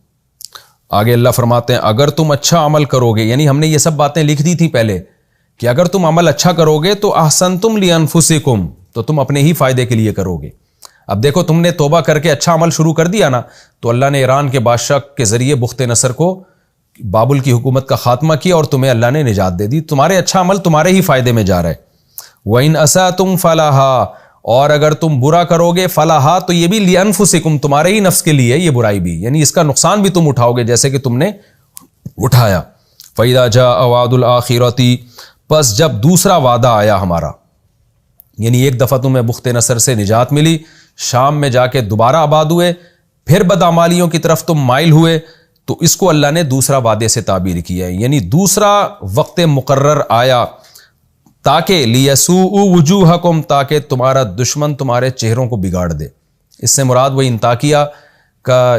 آگے اللہ فرماتے ہیں اگر تم اچھا عمل کرو گے، یعنی ہم نے یہ سب باتیں لکھ دی تھی پہلے کہ اگر تم عمل اچھا کرو گے تو احسنتم لانفسکم، تو تم اپنے ہی فائدے کے لیے کرو گے۔ اب دیکھو تم نے توبہ کر کے اچھا عمل شروع کر دیا نا، تو اللہ نے ایران کے بادشاہ کے ذریعے بخت نصر کو، بابل کی حکومت کا خاتمہ کیا، اور تمہیں اللہ نے نجات دے دی۔ تمہارے اچھا عمل تمہارے ہی فائدے میں جا رہا ہے۔ وَإِنْ أَسَأْتُمْ فَلَهَا، اور اگر تم برا کرو گے، فَلَهَا، تو یہ بھی لِأَنفُسِكُمْ، تمہارے ہی نفس کے لیے یہ برائی بھی، یعنی اس کا نقصان بھی تم اٹھاؤ گے جیسے کہ تم نے اٹھایا۔ فَإِذَا جَاءَ وَعْدُ الْآخِرَةِ، پس جب دوسرا وعدہ آیا ہمارا، یعنی ایک دفعہ تمہیں بخت نصر سے نجات ملی، شام میں جا کے دوبارہ آباد ہوئے، پھر بدعمالیوں کی طرف تم مائل ہوئے، تو اس کو اللہ نے دوسرا وعدے سے تعبیر کیا ہے، یعنی دوسرا وقت مقرر آیا، تاکہ لیسوء وجوہکم، تاکہ تمہارا دشمن تمہارے چہروں کو بگاڑ دے۔ اس سے مراد وہ انطاکیہ کا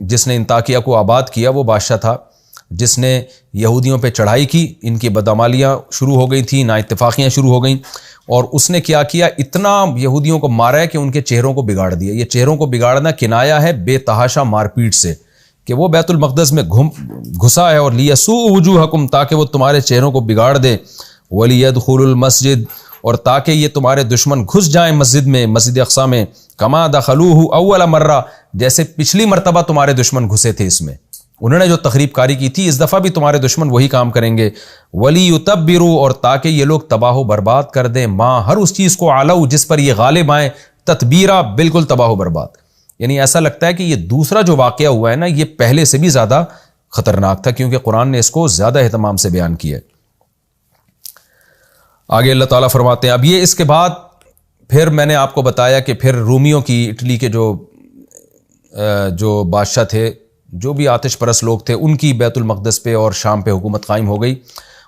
جس نے انطاکیہ کو آباد کیا وہ بادشاہ تھا، جس نے یہودیوں پہ چڑھائی کی، ان کی بدعمالیاں شروع ہو گئی تھیں، نااتفاقیاں شروع ہو گئیں، اور اس نے کیا کیا، اتنا یہودیوں کو مارا ہے کہ ان کے چہروں کو بگاڑ دیا۔ یہ چہروں کو بگاڑنا کنایہ ہے بے تحاشا مار پیٹ سے، کہ وہ بیت المقدس میں گھسا ہے، اور لیسوء وجوہکم، تاکہ وہ تمہارے چہروں کو بگاڑ دے، وَلِيَدْخُلُوا الْمَسْجِدَ، اور تاکہ یہ تمہارے دشمن گھس جائیں مسجد میں، مسجد اقصیٰ میں، کما دخلوہ اول مرہ، جیسے پچھلی مرتبہ تمہارے دشمن گھسے تھے اس میں، انہوں نے جو تخریب کاری کی تھی، اس دفعہ بھی تمہارے دشمن وہی کام کریں گے۔ وَلِيُتَبِّرُوا، اور تاکہ یہ لوگ تباہ و برباد کر دیں، ماں، ہر اس چیز کو، عَلَوْا، جس پر یہ غالب آئیں، تتبیرہ، بالکل تباہ و برباد۔ یعنی ایسا لگتا ہے کہ یہ دوسرا جو واقعہ ہوا ہے نا یہ پہلے سے بھی زیادہ خطرناک تھا، کیونکہ قرآن نے اس کو زیادہ اہتمام سے بیان کیا ہے۔ آگے اللہ تعالیٰ فرماتے ہیں، اب یہ اس کے بعد پھر میں نے آپ کو بتایا کہ پھر رومیوں کی، اٹلی کے جو بادشاہ تھے، جو بھی آتش پرست لوگ تھے، ان کی بیت المقدس پہ اور شام پہ حکومت قائم ہو گئی،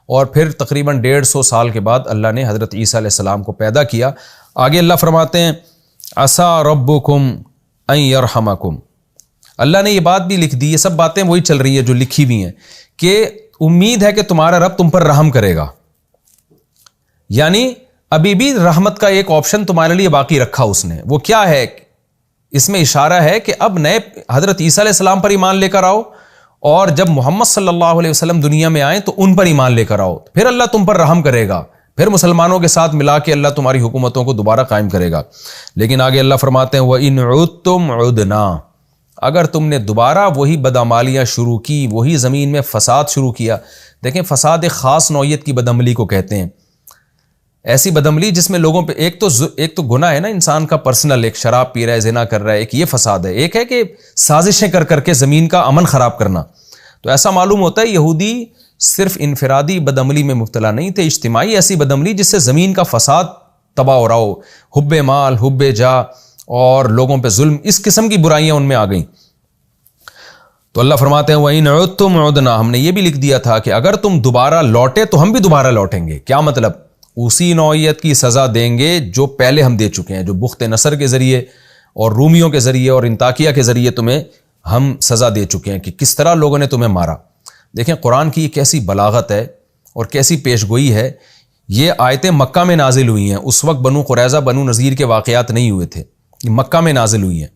اور پھر تقریباً 150 سال کے بعد اللہ نے حضرت عیسیٰ علیہ السلام کو پیدا کیا۔ آگے اللہ فرماتے ہیں عسیٰ ربکم ان یرحمکم، اللہ نے یہ بات بھی لکھ دی، یہ سب باتیں وہی چل رہی ہیں جو لکھی بھی ہیں، کہ امید ہے کہ تمہارا رب تم پر رحم کرے گا، یعنی ابھی بھی رحمت کا ایک آپشن تمہارے لیے باقی رکھا اس نے۔ وہ کیا ہے؟ اس میں اشارہ ہے کہ اب نئے حضرت عیسیٰ علیہ السلام پر ایمان لے کر آؤ، اور جب محمد صلی اللہ علیہ وسلم دنیا میں آئیں تو ان پر ایمان لے کر آؤ، پھر اللہ تم پر رحم کرے گا، پھر مسلمانوں کے ساتھ ملا کے اللہ تمہاری حکومتوں کو دوبارہ قائم کرے گا۔ لیکن آگے اللہ فرماتے ہیں وَإِنْ عُدْتُمْ عُدْنَا، اگر تم نے دوبارہ وہی بدعمالیاں شروع کی، وہی زمین میں فساد شروع کیا۔ دیکھیں فساد ایک خاص نوعیت کی بدعملی کو کہتے ہیں، ایسی بدعملی جس میں لوگوں پہ ایک تو گناہ ہے نا انسان کا پرسنل، ایک شراب پی رہا ہے، زنا کر رہا ہے، ایک یہ فساد ہے، ایک ہے کہ سازشیں کر کے زمین کا امن خراب کرنا۔ تو ایسا معلوم ہوتا ہے یہودی صرف انفرادی بدعملی میں مبتلا نہیں تھے، اجتماعی ایسی بدعملی جس سے زمین کا فساد تباہ ہو رہا ہو، حب مال، حب جا اور لوگوں پہ ظلم، اس قسم کی برائیاں ان میں آ گئیں۔ تو اللہ فرماتے ہیں وَإِنْ عُدْتُمْ عُدْنَا، ہم نے یہ بھی لکھ دیا تھا کہ اگر تم دوبارہ لوٹے تو ہم بھی دوبارہ لوٹیں گے۔ کیا مطلب؟ اسی نوعیت کی سزا دیں گے جو پہلے ہم دے چکے ہیں، جو بخت نصر کے ذریعے اور رومیوں کے ذریعے اور انطاکیہ کے ذریعے تمہیں ہم سزا دے چکے ہیں، کہ کس طرح لوگوں نے تمہیں مارا۔ دیکھیں قرآن کی یہ کیسی بلاغت ہے اور کیسی پیش گوئی ہے۔ یہ آیتیں مکہ میں نازل ہوئی ہیں، اس وقت بنو قریظہ بنو نذیر کے واقعات نہیں ہوئے تھے، یہ مکہ میں نازل ہوئی ہیں،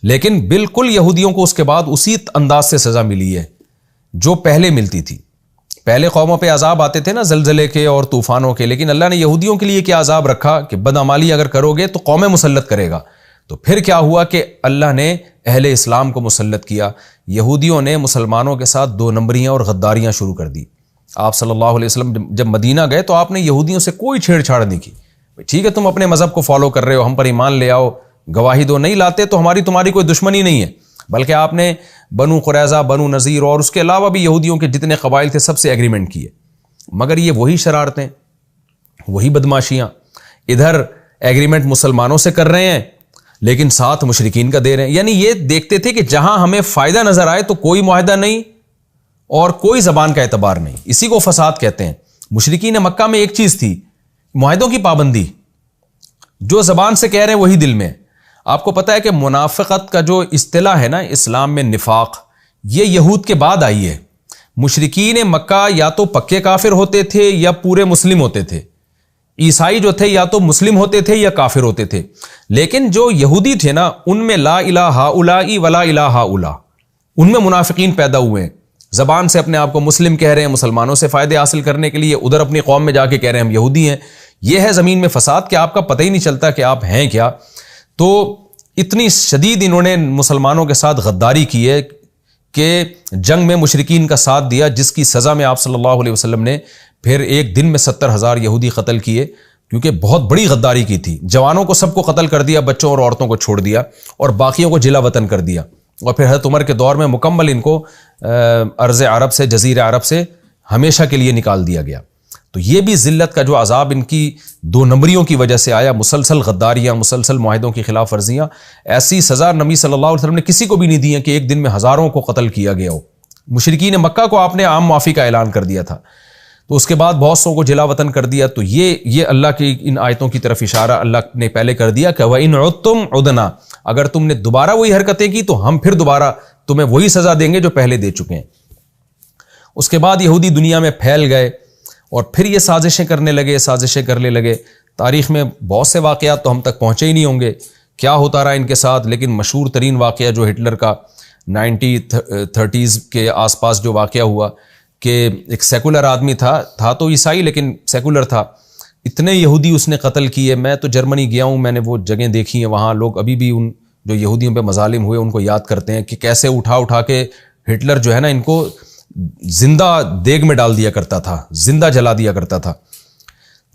لیکن بالکل یہودیوں کو اس کے بعد اسی انداز سے سزا ملی ہے جو پہلے ملتی تھی۔ پہلے قوموں پہ عذاب آتے تھے نا زلزلے کے اور طوفانوں کے، لیکن اللہ نے یہودیوں کے لیے کیا عذاب رکھا کہ بدعمالی اگر کرو گے تو قومیں مسلط کرے گا۔ تو پھر کیا ہوا کہ اللہ نے اہل اسلام کو مسلط کیا، یہودیوں نے مسلمانوں کے ساتھ دو نمبریاں اور غداریاں شروع کر دی۔ آپ صلی اللہ علیہ وسلم جب مدینہ گئے تو آپ نے یہودیوں سے کوئی چھیڑ چھاڑ نہیں کی، ٹھیک ہے تم اپنے مذہب کو فالو کر رہے ہو، ہم پر ایمان لے آؤ، گواہی دو، نہیں لاتے تو تمہاری کوئی دشمنی نہیں ہے، بلکہ آپ نے بنو قریظہ، بنو نذیر اور اس کے علاوہ بھی یہودیوں کے جتنے قبائل تھے سب سے ایگریمنٹ کیے۔ مگر یہ وہی شرارتیں، وہی بدماشیاں، ادھر ایگریمنٹ مسلمانوں سے کر رہے ہیں لیکن ساتھ مشرکین کا دے رہے ہیں۔ یعنی یہ دیکھتے تھے کہ جہاں ہمیں فائدہ نظر آئے تو کوئی معاہدہ نہیں اور کوئی زبان کا اعتبار نہیں، اسی کو فساد کہتے ہیں۔ مشرکین مکہ میں ایک چیز تھی، معاہدوں کی پابندی، جو زبان سے کہہ رہے ہیں وہی دل میں۔ آپ کو پتہ ہے کہ منافقت کا جو اصطلاح ہے نا اسلام میں، نفاق، یہ یہود کے بعد آئی ہے۔ مشرکین مکہ یا تو پکے کافر ہوتے تھے یا پورے مسلم ہوتے تھے، عیسائی جو تھے یا تو مسلم ہوتے تھے یا کافر ہوتے تھے، لیکن جو یہودی تھے نا ان میں لا الہ ہؤلاء ولا الہ ہؤلاء، ان میں منافقین پیدا ہوئے ہیں، زبان سے اپنے آپ کو مسلم کہہ رہے ہیں، مسلمانوں سے فائدے حاصل کرنے کے لیے ادھر اپنی قوم میں جا کے کہہ رہے ہیں ہم یہودی ہیں۔ یہ ہے زمین میں فساد کہ آپ کا پتہ ہی نہیں چلتا کہ آپ ہیں کیا۔ تو اتنی شدید انہوں نے مسلمانوں کے ساتھ غداری کی ہے کہ جنگ میں مشرکین کا ساتھ دیا، جس کی سزا میں آپ صلی اللہ علیہ وسلم نے پھر ایک دن میں 70,000 یہودی قتل کیے، کیونکہ بہت بڑی غداری کی تھی۔ جوانوں کو سب کو قتل کر دیا، بچوں اور عورتوں کو چھوڑ دیا اور باقیوں کو جلا وطن کر دیا، اور پھر حضرت عمر کے دور میں مکمل ان کو ارض عرب سے، جزیرہ عرب سے ہمیشہ کے لیے نکال دیا گیا۔ تو یہ بھی ذلت کا جو عذاب ان کی دو نمبریوں کی وجہ سے آیا، مسلسل غداریاں، مسلسل معاہدوں کی خلاف ورزیاں، ایسی سزا نبی صلی اللہ علیہ وسلم نے کسی کو بھی نہیں دی ہے کہ ایک دن میں ہزاروں کو قتل کیا گیا ہو۔ مشرکین مکہ کو آپ نے عام معافی کا اعلان کر دیا تھا، تو اس کے بعد بہت سو کو جلا وطن کر دیا۔ تو یہ اللہ کی ان آیتوں کی طرف اشارہ اللہ نے پہلے کر دیا کہ وَإِنْ عُدْتُمْ عُدْنَا، اگر تم نے دوبارہ وہی حرکتیں کی تو ہم پھر دوبارہ تمہیں وہی سزا دیں گے جو پہلے دے چکے ہیں۔ اس کے بعد یہودی دنیا میں پھیل گئے اور پھر یہ سازشیں کرنے لگے۔ تاریخ میں بہت سے واقعات تو ہم تک پہنچے ہی نہیں ہوں گے کیا ہوتا رہا ان کے ساتھ، لیکن مشہور ترین واقعہ جو ہٹلر کا 1930s کے آس پاس جو واقعہ ہوا کہ ایک سیکولر آدمی تھا تو عیسائی لیکن سیکولر تھا، اتنے یہودی اس نے قتل کیے۔ میں تو جرمنی گیا ہوں، میں نے وہ جگہیں دیکھی ہیں، وہاں لوگ ابھی بھی ان جو یہودیوں پہ مظالم ہوئے ان کو یاد کرتے ہیں کہ کیسے اٹھا کے ہٹلر جو ہے نا ان کو زندہ دیگ میں ڈال دیا کرتا تھا، زندہ جلا دیا کرتا تھا۔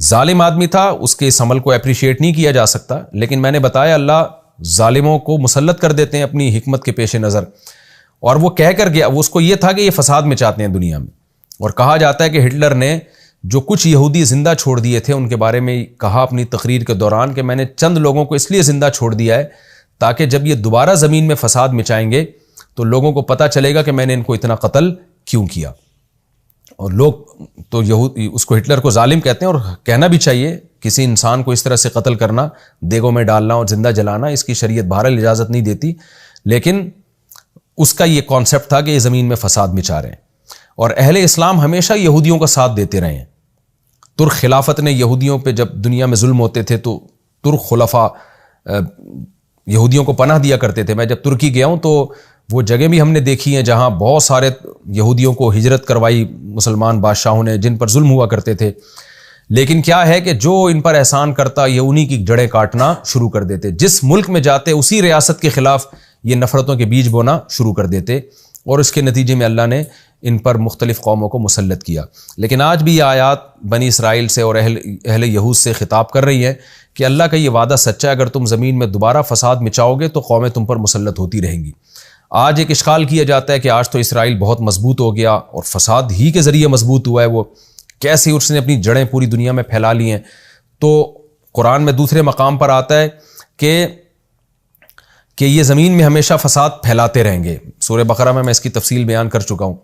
ظالم آدمی تھا، اس کے اس عمل کو اپریشیٹ نہیں کیا جا سکتا، لیکن میں نے بتایا اللہ ظالموں کو مسلط کر دیتے ہیں اپنی حکمت کے پیش نظر. اور وہ کہہ کر گیا, اس کو یہ تھا کہ یہ فساد مچاتے ہیں دنیا میں. اور کہا جاتا ہے کہ ہٹلر نے جو کچھ یہودی زندہ چھوڑ دیے تھے ان کے بارے میں کہا اپنی تقریر کے دوران کہ میں نے چند لوگوں کو اس لیے زندہ چھوڑ دیا ہے تاکہ جب یہ دوبارہ زمین میں فساد مچائیں گے تو لوگوں کو پتہ چلے گا کہ میں نے ان کو اتنا قتل کیوں کیا. اور لوگ تو اس کو ہٹلر کو ظالم کہتے ہیں, اور کہنا بھی چاہیے. کسی انسان کو اس طرح سے قتل کرنا, دیگوں میں ڈالنا اور زندہ جلانا, اس کی شریعت بہرحال اجازت نہیں دیتی, لیکن اس کا یہ کانسیپٹ تھا کہ یہ زمین میں فساد مچا رہے ہیں. اور اہل اسلام ہمیشہ یہودیوں کا ساتھ دیتے رہے ہیں. ترک خلافت نے یہودیوں پہ جب دنیا میں ظلم ہوتے تھے تو ترک خلفاء یہودیوں کو پناہ دیا کرتے تھے. میں جب ترکی گیا ہوں تو وہ جگہ بھی ہم نے دیکھی ہیں جہاں بہت سارے یہودیوں کو ہجرت کروائی مسلمان بادشاہوں نے جن پر ظلم ہوا کرتے تھے. لیکن کیا ہے کہ جو ان پر احسان کرتا یہ انہی کی جڑیں کاٹنا شروع کر دیتے. جس ملک میں جاتے اسی ریاست کے خلاف یہ نفرتوں کے بیج بونا شروع کر دیتے, اور اس کے نتیجے میں اللہ نے ان پر مختلف قوموں کو مسلط کیا. لیکن آج بھی یہ آیات بنی اسرائیل سے اور اہل یہود سے خطاب کر رہی ہے کہ اللہ کا یہ وعدہ سچا ہے, اگر تم زمین میں دوبارہ فساد مچاؤ گے تو قومیں تم پر مسلط ہوتی رہیں گی. آج ایک اشکال کیا جاتا ہے کہ آج تو اسرائیل بہت مضبوط ہو گیا اور فساد ہی کے ذریعے مضبوط ہوا ہے, وہ کیسے اس نے اپنی جڑیں پوری دنیا میں پھیلا لی ہیں. تو قرآن میں دوسرے مقام پر آتا ہے کہ یہ زمین میں ہمیشہ فساد پھیلاتے رہیں گے. سورہ بقرہ میں اس کی تفصیل بیان کر چکا ہوں.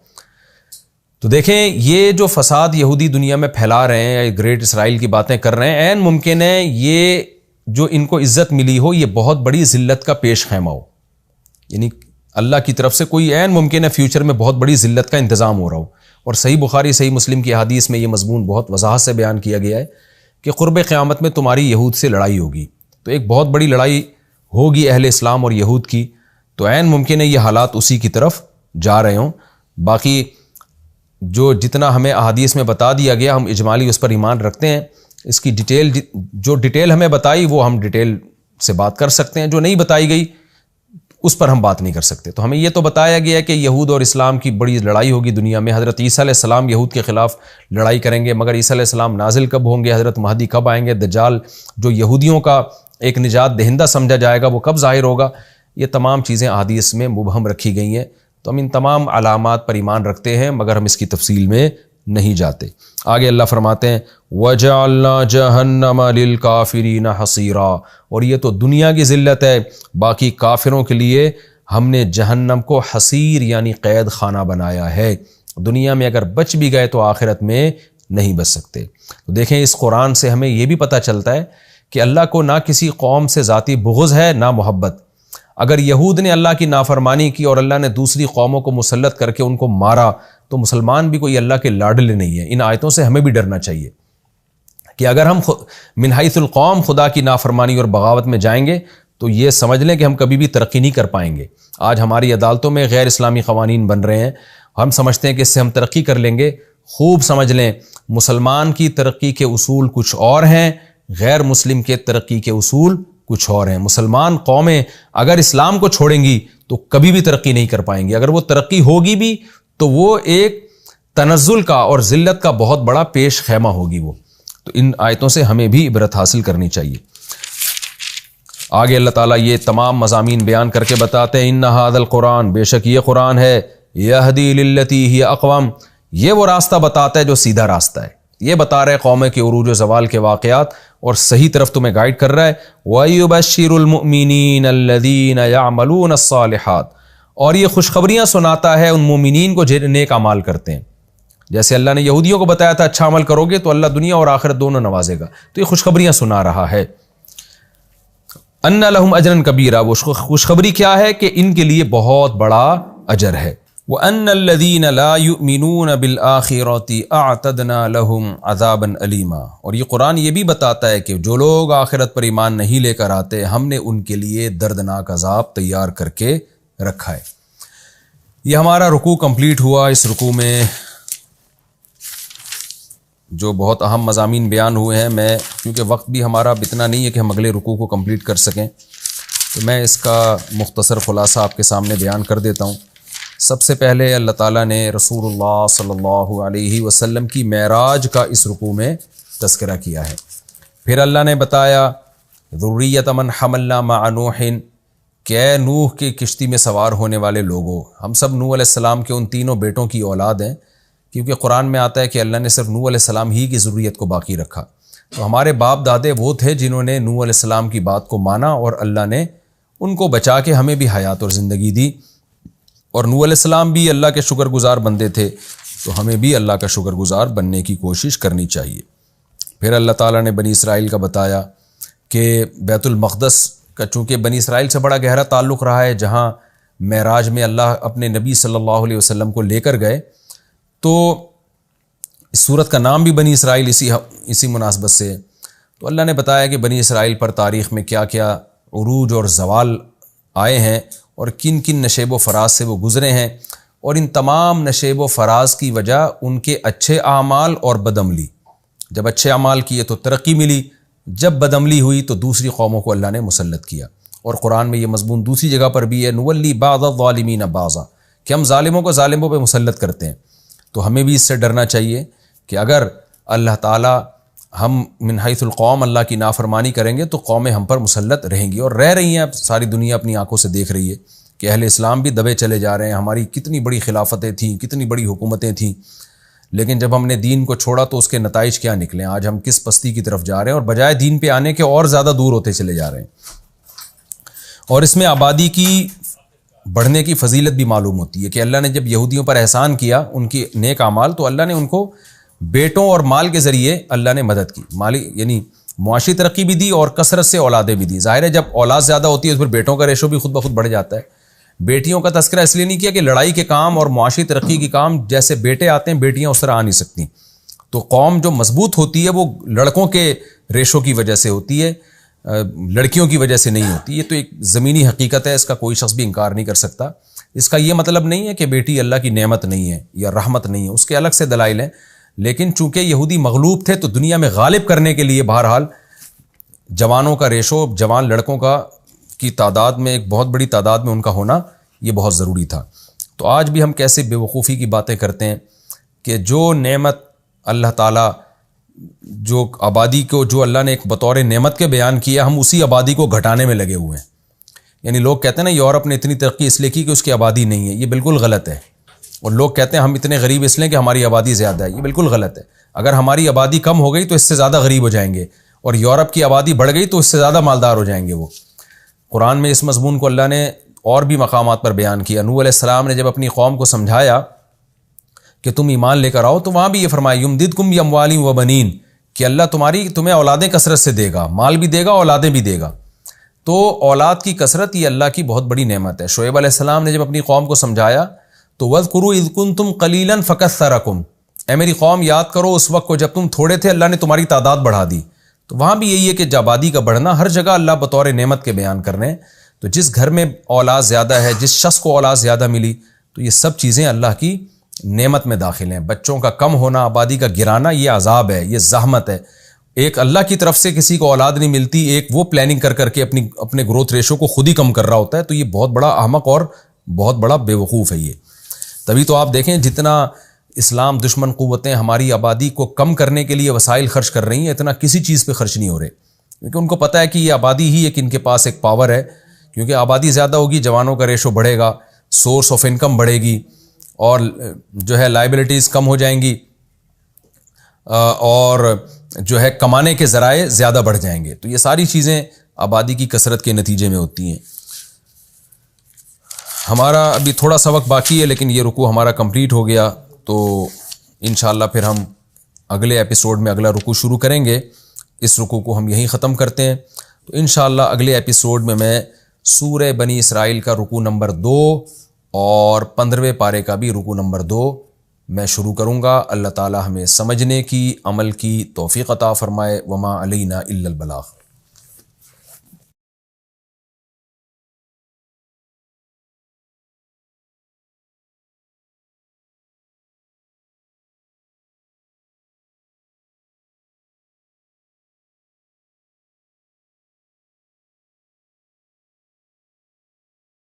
تو دیکھیں یہ جو فساد یہودی دنیا میں پھیلا رہے ہیں, گریٹ اسرائیل کی باتیں کر رہے ہیں, عین ممکن ہے یہ جو ان کو عزت ملی ہو یہ بہت بڑی ذلت کا پیش خیمہ ہو. یعنی اللہ کی طرف سے کوئی عین ممکن ہے فیوچر میں بہت بڑی ذلت کا انتظام ہو رہا ہو. اور صحیح بخاری صحیح مسلم کی احادیث میں یہ مضمون بہت وضاحت سے بیان کیا گیا ہے کہ قرب قیامت میں تمہاری یہود سے لڑائی ہوگی. تو ایک بہت بڑی لڑائی ہوگی اہل اسلام اور یہود کی. تو عین ممکن ہے یہ حالات اسی کی طرف جا رہے ہوں. باقی جو جتنا ہمیں احادیث میں بتا دیا گیا ہم اجمالی اس پر ایمان رکھتے ہیں. اس کی ڈیٹیل جو ڈیٹیل ہمیں بتائی وہ ہم ڈیٹیل سے بات کر سکتے ہیں, جو نہیں بتائی گئی اس پر ہم بات نہیں کر سکتے. تو ہمیں یہ تو بتایا گیا ہے کہ یہود اور اسلام کی بڑی لڑائی ہوگی دنیا میں. حضرت عیسیٰ علیہ السلام یہود کے خلاف لڑائی کریں گے, مگر عیسیٰ علیہ السلام نازل کب ہوں گے, حضرت مہدی کب آئیں گے, دجال جو یہودیوں کا ایک نجات دہندہ سمجھا جائے گا وہ کب ظاہر ہوگا, یہ تمام چیزیں احادیث میں مبہم رکھی گئی ہیں. تو ہم ان تمام علامات پر ایمان رکھتے ہیں مگر ہم اس کی تفصیل میں نہیں جاتے. آگے اللہ فرماتے ہیں وَجَعَلْنَا جَهَنَّمَ لِلْكَافِرِينَ حَصِيرًا, اور یہ تو دنیا کی ذلت ہے. باقی کافروں کے لیے ہم نے جہنم کو حصیر یعنی قید خانہ بنایا ہے. دنیا میں اگر بچ بھی گئے تو آخرت میں نہیں بچ سکتے. تو دیکھیں اس قرآن سے ہمیں یہ بھی پتہ چلتا ہے کہ اللہ کو نہ کسی قوم سے ذاتی بغض ہے نہ محبت. اگر یہود نے اللہ کی نافرمانی کی اور اللہ نے دوسری قوموں کو مسلط کر کے ان کو مارا تو مسلمان بھی کوئی اللہ کے لاڈلے نہیں ہے. ان آیتوں سے ہمیں بھی ڈرنا چاہیے کہ اگر ہم من حیث القوم خدا کی نافرمانی اور بغاوت میں جائیں گے تو یہ سمجھ لیں کہ ہم کبھی بھی ترقی نہیں کر پائیں گے. آج ہماری عدالتوں میں غیر اسلامی قوانین بن رہے ہیں, ہم سمجھتے ہیں کہ اس سے ہم ترقی کر لیں گے. خوب سمجھ لیں مسلمان کی ترقی کے اصول کچھ اور ہیں, غیر مسلم کے ترقی کے اصول کچھ اور ہیں. مسلمان قومیں اگر اسلام کو چھوڑیں گی تو کبھی بھی ترقی نہیں کر پائیں گی. اگر وہ ترقی ہوگی بھی تو وہ ایک تنزل کا اور ذلت کا بہت بڑا پیش خیمہ ہوگی وہ. تو ان آیتوں سے ہمیں بھی عبرت حاصل کرنی چاہیے. آگے اللہ تعالیٰ یہ تمام مضامین بیان کر کے بتاتے ہیں ان ھذا القرآن, بے شک یہ قرآن ہے, یہدی للتی ہی اقوم, یہ وہ راستہ بتاتا ہے جو سیدھا راستہ ہے. یہ بتا رہے قوم کے عروج و زوال کے واقعات اور صحیح طرف تمہیں گائیڈ کر رہا ہے. وَيُبَشِّرُ الْمُؤْمِنِينَ الَّذِينَ يَعْمَلُونَ الصَّالِحَاتِ, اور یہ خوشخبریاں سناتا ہے ان مومنین کو جو نیک اعمال کرتے ہیں. جیسے اللہ نے یہودیوں کو بتایا تھا اچھا عمل کرو گے تو اللہ دنیا اور آخرت دونوں نوازے گا, تو یہ خوشخبریاں سنا رہا ہے. ان لہم اجرا کبیرا, وہ خوشخبری کیا ہے کہ ان کے لیے بہت بڑا اجر ہے. وان الذین لا یؤمنون بالآخرۃ اعتدنا لهم عذابا الیما, اور یہ قرآن یہ بھی بتاتا ہے کہ جو لوگ آخرت پر ایمان نہیں لے کر آتے ہم نے ان کے لیے دردناک عذاب تیار کر کے رکھا ہے. یہ ہمارا رکوع کمپلیٹ ہوا. اس رکوع میں جو بہت اہم مضامین بیان ہوئے ہیں, میں کیونکہ وقت بھی ہمارا اتنا نہیں ہے کہ ہم اگلے رکوع کو کمپلیٹ کر سکیں تو میں اس کا مختصر خلاصہ آپ کے سامنے بیان کر دیتا ہوں. سب سے پہلے اللہ تعالیٰ نے رسول اللہ صلی اللہ علیہ وسلم کی معراج کا اس رکوع میں تذکرہ کیا ہے. پھر اللہ نے بتایا ذریۃ من حملنا مع نوح، کہ نوح کی کشتی میں سوار ہونے والے لوگوں، ہم سب نوح علیہ السلام کے ان تینوں بیٹوں کی اولاد ہیں، کیونکہ قرآن میں آتا ہے کہ اللہ نے صرف نوح علیہ السلام ہی کی ذریت کو باقی رکھا۔ تو ہمارے باپ دادے وہ تھے جنہوں نے نوح علیہ السلام کی بات کو مانا، اور اللہ نے ان کو بچا کے ہمیں بھی حیات اور زندگی دی، اور نوح علیہ السلام بھی اللہ کے شکر گزار بندے تھے، تو ہمیں بھی اللہ کا شکر گزار بننے کی کوشش کرنی چاہیے۔ پھر اللہ تعالیٰ نے بنی اسرائیل کا بتایا کہ بیت المقدس کا چونکہ بنی اسرائیل سے بڑا گہرا تعلق رہا ہے، جہاں معراج میں اللہ اپنے نبی صلی اللہ علیہ وسلم کو لے کر گئے، تو اس سورت کا نام بھی بنی اسرائیل اسی مناسبت سے۔ تو اللہ نے بتایا کہ بنی اسرائیل پر تاریخ میں کیا کیا عروج اور زوال آئے ہیں، اور کن کن نشیب و فراز سے وہ گزرے ہیں، اور ان تمام نشیب و فراز کی وجہ ان کے اچھے اعمال اور بدعملی۔ جب اچھے اعمال کیے تو ترقی ملی، جب بدعملی ہوئی تو دوسری قوموں کو اللہ نے مسلط کیا۔ اور قرآن میں یہ مضمون دوسری جگہ پر بھی ہے، نولی بعض الظالمین بعضا، کہ ہم ظالموں کو ظالموں پہ مسلط کرتے ہیں۔ تو ہمیں بھی اس سے ڈرنا چاہیے کہ اگر اللہ تعالیٰ ہم من حیث القوم اللہ کی نافرمانی کریں گے تو قومیں ہم پر مسلط رہیں گی، اور رہ رہی ہیں۔ اب ساری دنیا اپنی آنکھوں سے دیکھ رہی ہے کہ اہل اسلام بھی دبے چلے جا رہے ہیں۔ ہماری کتنی بڑی خلافتیں تھیں، کتنی بڑی حکومتیں تھیں، لیکن جب ہم نے دین کو چھوڑا تو اس کے نتائج کیا نکلے؟ آج ہم کس پستی کی طرف جا رہے ہیں، اور بجائے دین پہ آنے کے اور زیادہ دور ہوتے چلے جا رہے ہیں۔ اور اس میں آبادی کی بڑھنے کی فضیلت بھی معلوم ہوتی ہے کہ اللہ نے جب یہودیوں پر احسان کیا ان کی نیک اعمال، تو اللہ نے ان کو بیٹوں اور مال کے ذریعے اللہ نے مدد کی، مالی یعنی معاشی ترقی بھی دی اور کثرت سے اولادیں بھی دی۔ ظاہر ہے جب اولاد زیادہ ہوتی ہے تو پھر بیٹوں کا ریشو بھی خود بخود بڑھ جاتا ہے۔ بیٹیوں کا تذکرہ اس لیے نہیں کیا کہ لڑائی کے کام اور معاشی ترقی کے کام جیسے بیٹے آتے ہیں بیٹیاں اس طرح آ نہیں سکتی۔ تو قوم جو مضبوط ہوتی ہے وہ لڑکوں کے ریشو کی وجہ سے ہوتی ہے، لڑکیوں کی وجہ سے نہیں ہوتی۔ یہ تو ایک زمینی حقیقت ہے، اس کا کوئی شخص بھی انکار نہیں کر سکتا۔ اس کا یہ مطلب نہیں ہے کہ بیٹی اللہ کی نعمت نہیں ہے یا رحمت نہیں ہے، اس کے الگ سے دلائل ہیں، لیکن چونکہ یہودی مغلوب تھے تو دنیا میں غالب کرنے کے لیے بہرحال جوانوں کا ریشو، جوان لڑکوں کی تعداد میں ایک بہت بڑی تعداد میں ان کا ہونا یہ بہت ضروری تھا۔ تو آج بھی ہم کیسے بے وقوفی کی باتیں کرتے ہیں کہ جو نعمت اللہ تعالیٰ، جو آبادی کو جو اللہ نے ایک بطور نعمت کے بیان کیا، ہم اسی آبادی کو گھٹانے میں لگے ہوئے ہیں۔ یعنی لوگ کہتے ہیں نا یورپ نے اتنی ترقی اس لیے کی کہ اس کی آبادی نہیں ہے، یہ بالکل غلط ہے۔ اور لوگ کہتے ہیں ہم اتنے غریب اس لیے کہ ہماری آبادی زیادہ ہے، یہ بالکل غلط ہے۔ اگر ہماری آبادی کم ہو گئی تو اس سے زیادہ غریب ہو جائیں گے، اور یورپ کی آبادی بڑھ گئی تو اس سے زیادہ مالدار ہو جائیں گے وہ۔ قرآن میں اس مضمون کو اللہ نے اور بھی مقامات پر بیان کیا۔ نوح علیہ السلام نے جب اپنی قوم کو سمجھایا کہ تم ایمان لے کر آؤ، تو وہاں بھی یہ فرمایا یمددکم باموال وبنین، کہ اللہ تمہیں اولادیں کثرت سے دے گا، مال بھی دے گا، اولادیں بھی دے گا۔ تو اولاد کی کثرت یہ اللہ کی بہت بڑی نعمت ہے۔ شعیب علیہ السلام نے جب اپنی قوم کو سمجھایا تو وَاذْكُرُوا إِذْ كُنْتُمْ قَلِيلًا فَكَثَّرَكُمْ، اے میری قوم یاد کرو اس وقت کو جب تم تھوڑے تھے، اللہ نے تمہاری تعداد بڑھا دی۔ تو وہاں بھی یہی ہے کہ آبادی کا بڑھنا ہر جگہ اللہ بطور نعمت کے بیان کر رہے ہیں۔ تو جس گھر میں اولاد زیادہ ہے، جس شخص کو اولاد زیادہ ملی، تو یہ سب چیزیں اللہ کی نعمت میں داخل ہیں۔ بچوں کا کم ہونا، آبادی کا گرانا، یہ عذاب ہے، یہ زحمت ہے۔ ایک اللہ کی طرف سے کسی کو اولاد نہیں ملتی، ایک وہ پلاننگ کر کے اپنے گروتھ ریشو کو خود ہی کم کر رہا ہوتا ہے، تو یہ بہت بڑا احمق اور بہت بڑا بے وقوف ہے یہ۔ تبھی تو آپ دیکھیں جتنا اسلام دشمن قوتیں ہماری آبادی کو کم کرنے کے لیے وسائل خرچ کر رہی ہیں، اتنا کسی چیز پہ خرچ نہیں ہو رہے، کیونکہ ان کو پتہ ہے کہ یہ آبادی ہی ایک ان کے پاس ایک پاور ہے، کیونکہ آبادی زیادہ ہوگی، جوانوں کا ریشو بڑھے گا، سورس آف انکم بڑھے گی، اور جو ہے لائبلٹیز کم ہو جائیں گی، اور جو ہے کمانے کے ذرائع زیادہ بڑھ جائیں گے۔ تو یہ ساری چیزیں آبادی کی کثرت کے نتیجے میں ہوتی ہیں۔ ہمارا ابھی تھوڑا سا وقت باقی ہے، لیکن یہ رکوع ہمارا کمپلیٹ ہو گیا، تو انشاءاللہ پھر ہم اگلے ایپیسوڈ میں اگلا رکوع شروع کریں گے۔ اس رکوع کو ہم یہیں ختم کرتے ہیں۔ تو انشاءاللہ اگلے ایپیسوڈ میں سورہ بنی اسرائیل کا رکوع نمبر 2 اور 15ویں پارے کا بھی رکوع نمبر 2 میں شروع کروں گا۔ اللہ تعالی ہمیں سمجھنے کی، عمل کی توفیق عطا فرمائے۔ وما علینا الا البلاغ۔